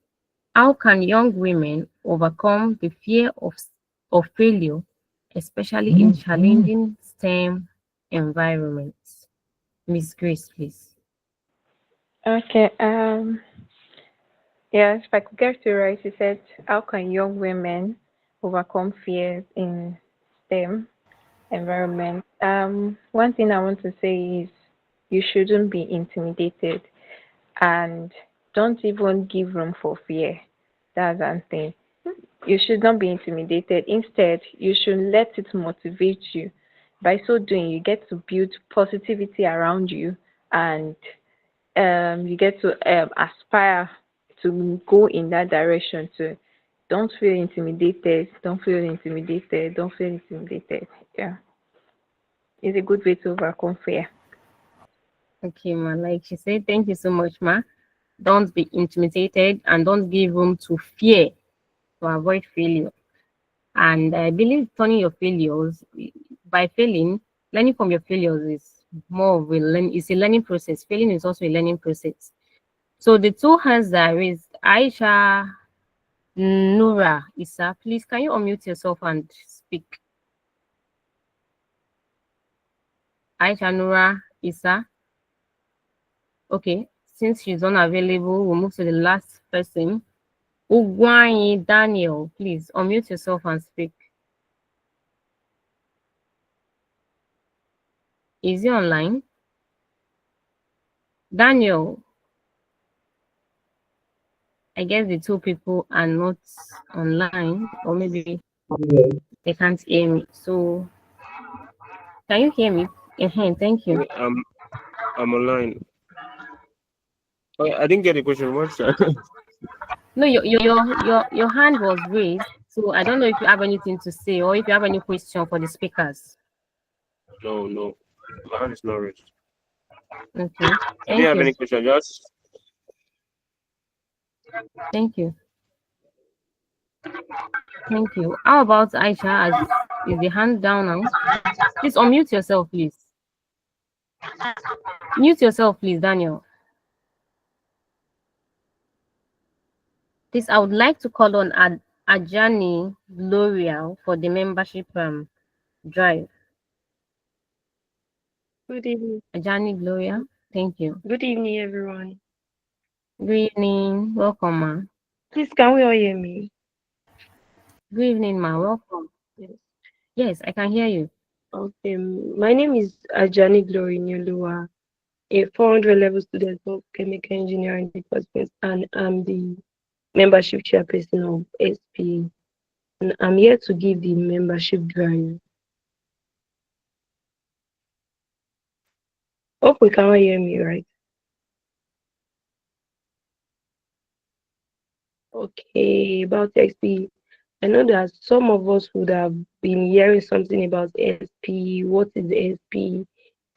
How can young women overcome the fear of failure, especially in challenging STEM environments? Miss Grace, please. Okay. Yes, if I could get it right, you said, how can young women overcome fears in STEM environment? One thing I want to say is you shouldn't be intimidated, and don't even give room for fear. That's one thing. You should not be intimidated. Instead, you should let it motivate you. By so doing, you get to build positivity around you, and you get to aspire to go in that direction too. Don't feel intimidated. Don't feel intimidated. Don't feel intimidated. Yeah, it's a good way to overcome fear. Okay, Ma. Like she said, thank you so much, Ma. Don't be intimidated and don't give room to fear to avoid failure. And I believe turning your failures by failing, learning from your failures is more of it's a learning process. Failing is also a learning process. So the two hands that are raised, Aisha Nura Isa, please can you unmute yourself and speak? Aisha Nura Isa. Okay, since she's unavailable, we'll move to the last person. Ugwanyi Daniel, please unmute yourself and speak. Is he online? Daniel, I guess the two people are not online, or maybe they can't hear me. So, can you hear me? Thank you. I'm online. I didn't get the question. What's that? No, your hand was raised, so I don't know if you have anything to say or if you have any question for the speakers. No. My hand is not raised. Okay, I thank didn't have you. any question. Just Thank you. Thank you. How about Aisha? Is the hand down now? Please unmute yourself, please. Mute yourself, please, Daniel. Please, I would like to call on Ajani L'Oreal for the membership drive. Good evening. Ajani Gloria, thank you. Good evening, everyone. Good evening, welcome, ma. Please, can we all hear me? Good evening, ma. Welcome. Yes. Yes, I can hear you. Okay. My name is Ajani Glory Nyolua, a 400 level student of chemical engineering department, and I'm the membership chairperson of SPE. And I'm here to give the membership drive. Hope we can all hear me, right? Okay, about SPE. I know that some of us would have been hearing something about SP. What is SP?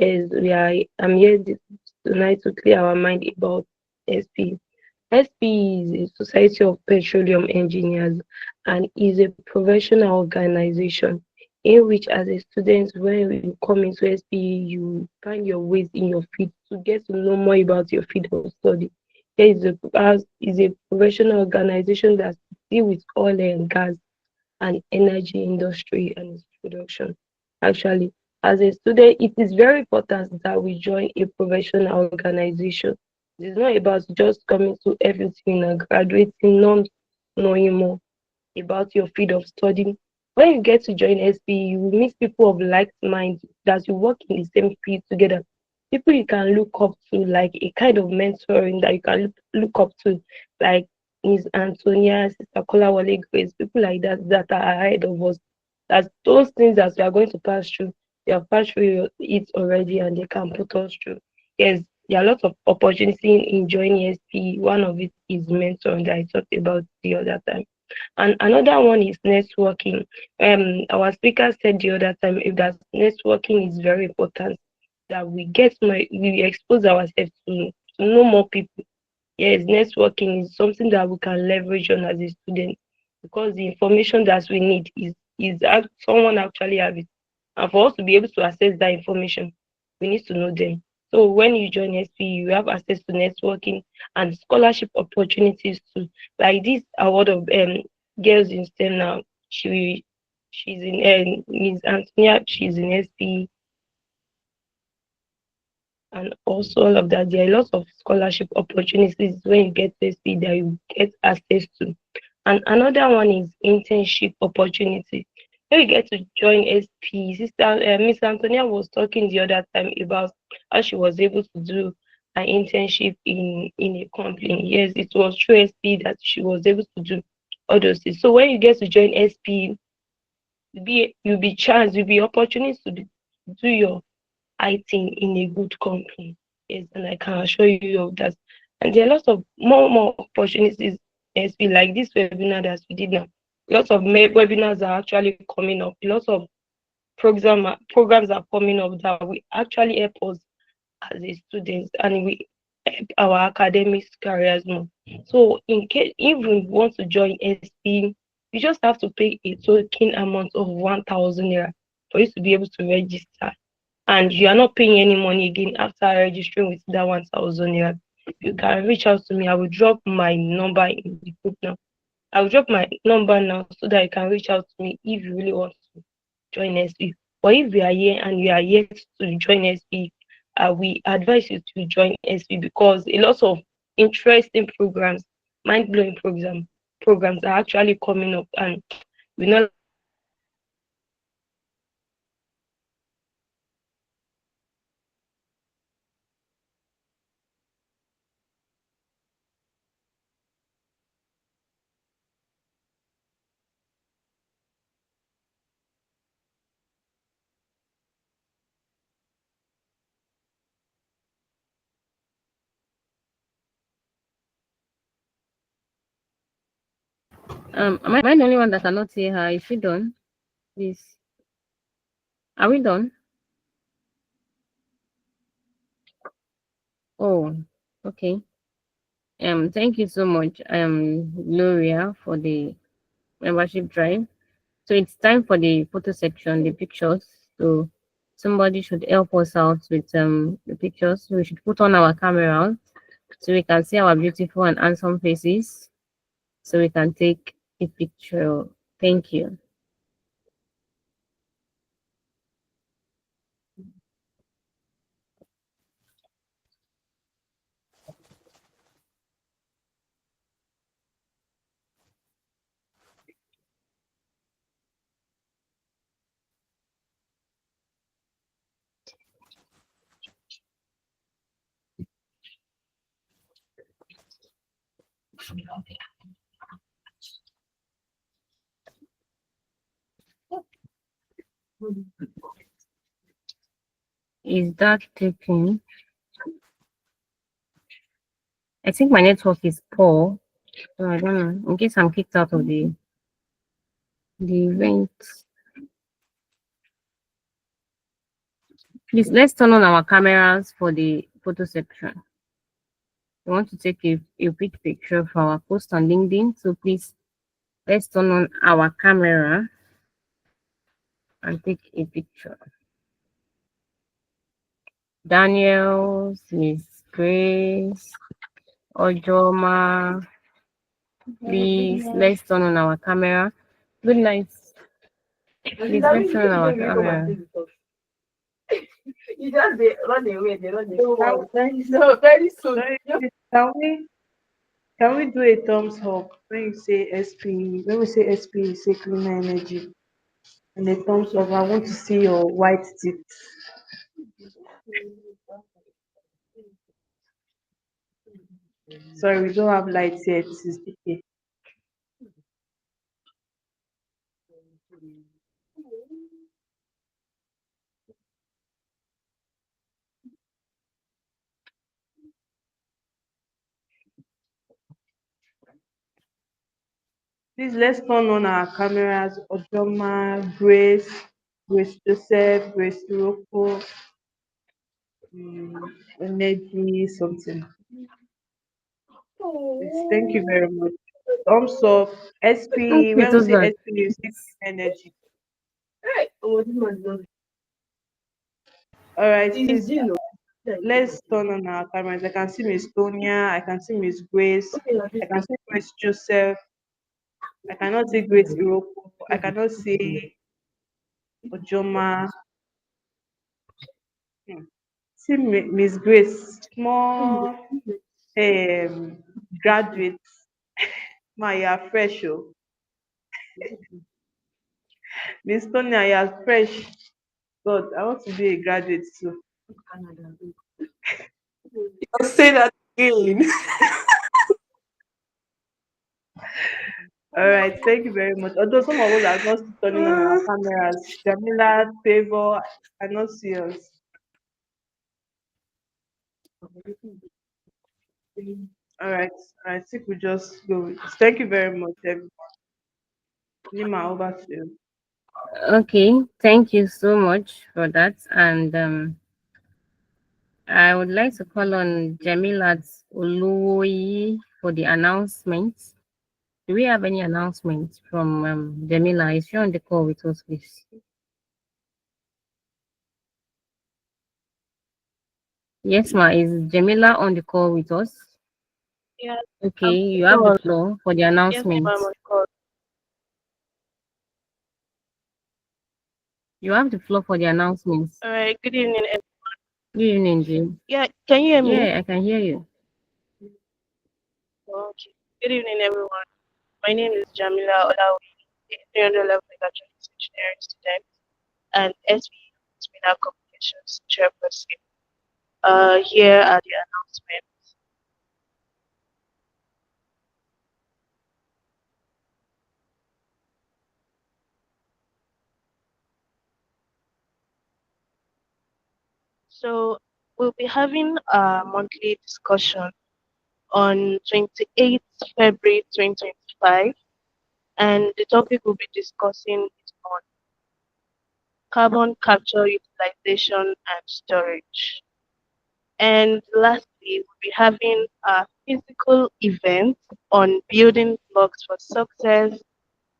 I'm here tonight to clear our mind about SP. SPE is a Society of Petroleum Engineers and is a professional organization in which, as a student, when you come into SPE, you find your ways in your field to get to know more about your field of study. There is a professional organization that deal with oil and gas and energy industry and its production. Actually, as a student, it is very important that we join a professional organization. It is not about just coming to everything and graduating, not knowing more about your field of study. When you get to join SPE, you will meet people of like mind that you work in the same field together. People you can look up to, like a kind of mentoring that you can look up to, like Miss Antonia, Sister Kolawole Grace, people like that that are ahead of us. That those things that we are going to pass through, they have passed through it already and they can put us through. Yes, there are lots of opportunity in joining SPE. One of it is mentoring that I talked about the other time. And another one is networking. Our speaker said the other time if that networking is very important, that we expose ourselves to know more people. Yes, networking is something that we can leverage on as a student because the information that we need is someone actually have it. And for us to be able to access that information, we need to know them. So when you join SP, you have access to networking and scholarship opportunities too. Like this award of girls in STEM now, she's in Ms. Antonia, she's in SP, and also all of that. There are lots of scholarship opportunities when you get to SP that you get access to. And another one is internship opportunity. When you get to join SP, Sister Miss Antonia was talking the other time about how she was able to do an internship in a company. Yes, it was through SP that she was able to do all those things. So when you get to join SP, you'll be opportunities to do your I think in a good company. Yes, and I can assure you of that. And there are lots of more opportunities as we like this webinar that we did now. Lots of webinars are actually coming up. Lots of programs are coming up that will actually help us as a students and we help our academic careers more. So in case if we want to join SP, you just have to pay a token amount of 1,000 naira for you to be able to register, and you are not paying any money again after registering with that 1,000 naira. You can reach out to me. I will drop my number in the group now. I will drop my number now so that you can reach out to me if you really want to join SB. But if you are here and you are yet to join SB, we advise you to join SB because a lot of interesting programs, mind-blowing programs are actually coming up, and we know Am I the only one that cannot see her? Is she done? Please. Are we done? Oh, okay. Thank you so much, Gloria, for the membership drive. So it's time for the photo section, the pictures. So somebody should help us out with the pictures. We should put on our cameras so we can see our beautiful and handsome faces. So we can take a picture. Thank you. Is that taking? I think my network is poor. So I don't know. In case I'm kicked out of the event. Please let's turn on our cameras for the photo section. We want to take a quick picture of our post on LinkedIn. So please, let's turn on our camera and take a picture. Daniel, Miss Grace, Ojoma, please, let's turn on our camera. Good night. Please, let's turn on our camera. You just run away, they run Can away. So very soon. sorry, please, can we do a thumbs up when you say SP? When we say SP, you say cleaner energy, and a thumbs up. I want to see your white teeth. Sorry, we don't have lights yet. It's okay. Please let's turn on our cameras. Ojoma, Grace Joseph, Grace Rocco, energy something. Please, thank you very much. Thumbs up. SP. Okay, When it we was say that. SP, you say clean energy. Hey, oh, this man is All right, it's please. Gino. Let's turn on our cameras. I can see Miss Tonia. I can see Miss Grace. Okay, like this. I can see Grace Joseph. I cannot see Grace Iroko. I cannot see Ojoma. Hmm. See Miss Grace, small graduate. My, you are fresh. Oh. Miss Tonia, you are fresh. God, I want to be a graduate too. I'll say that again. All right, thank you very much. Although some of us are not still turning on our cameras, Jamila, Favor, I not see us. All right, I think we just go with this. Thank you very much, everyone. Nima, over to you. Okay, thank you so much for that. And I would like to call on Jamilat Oluoyi for the announcements. Do we have any announcements from Jamila? Is she on the call with us, please? Yes, ma. Is Jamila on the call with us? Yeah, Okay, I'm you have the on. floor for the Yes, ma'am, I'm announcements. on call. You have the floor for the announcements. All right, good evening. Good evening, Jim. Yeah, can you hear me? Yeah, I can hear you. Okay. Good evening, everyone. My name is Jamila Olawi, a 300 level mechatronics engineering student and SPE FUTMINNA Communications chairperson. Here are the announcements. So we'll be having a monthly discussion on 28th February 2025, and the topic we'll be discussing is on carbon capture utilization and storage. And lastly, we'll be having a physical event on building blocks for success,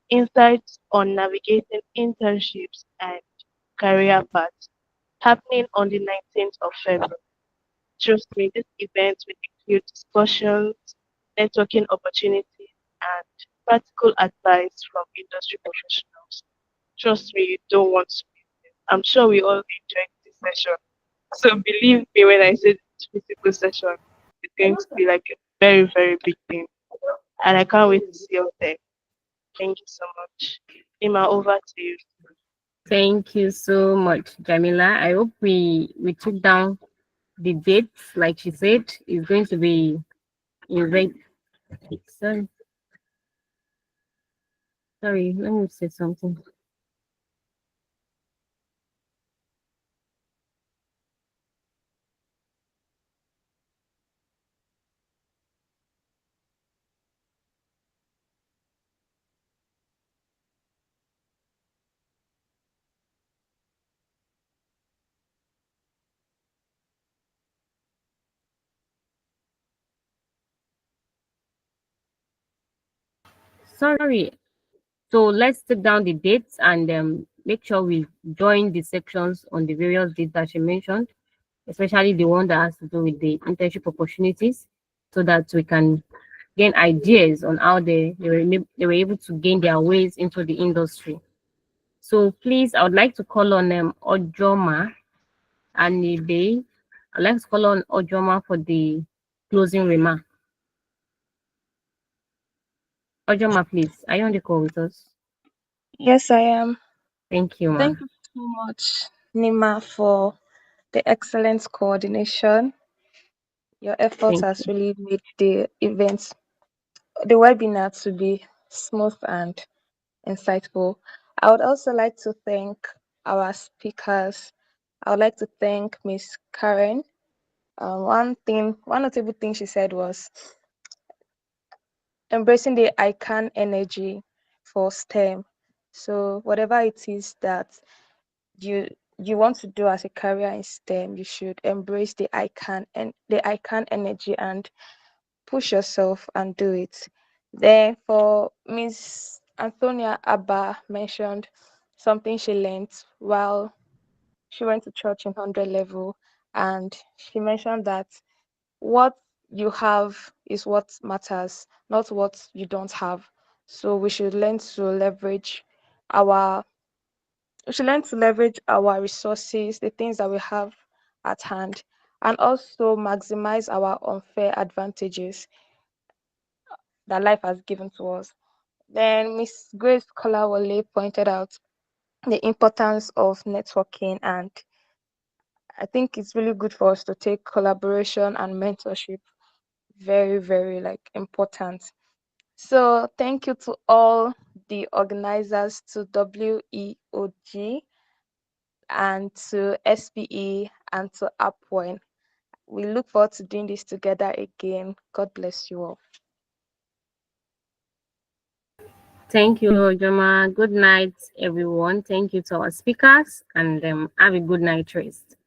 insights on navigating internships and career paths, happening on the 19th of February. Trust me, this event will include discussions, networking opportunities, and practical advice from industry professionals. Trust me, you don't want to miss it. I'm sure we all enjoyed this session. So believe me when I say this physical session is going to be like a very, very big thing. And I can't wait to see you there. Thank you so much. Ima, over to you. Thank you so much, Jamila. I hope we took down the dates, like she said, is going to be in red. Sorry, sorry, let me say something. sorry. So let's take down the dates and make sure we join the sections on the various dates that she mentioned, especially the one that has to do with the internship opportunities, so that we can gain ideas on how they were able to gain their ways into the industry. So please, I would like to call on Ojoma and Ibe. I'd like to call on Ojoma for the closing remark. Ojoma, please, are you on the call with us? Yes, I am. Thank you, ma. Thank you so much, Nima, for the excellent coordination. Your efforts Thank has you. really made the webinar to be smooth and insightful. I would also like to thank our speakers. I would like to thank Miss Karen. One notable thing she said was embracing the I can energy for STEM. So whatever it is that you you want to do as a career in STEM, you should embrace the I can energy and push yourself and do it. Then for Miss Antonia Abba mentioned something she learned while she went to church in 100 level, and she mentioned that what you have is what matters, not what you don't have. So our we should learn to leverage our resources, the things that we have at hand, and also maximize our unfair advantages that life has given to us. Then Miss Grace Kolawole pointed out the importance of networking, and I think it's really good for us to take collaboration and mentorship very, very like important. So thank you to all the organizers, to WEOG and to SPE and to APWEN. We look forward to doing this together again. God bless you all. Thank you, Ojoma. Good night, everyone. Thank you to our speakers, and have a good night rest.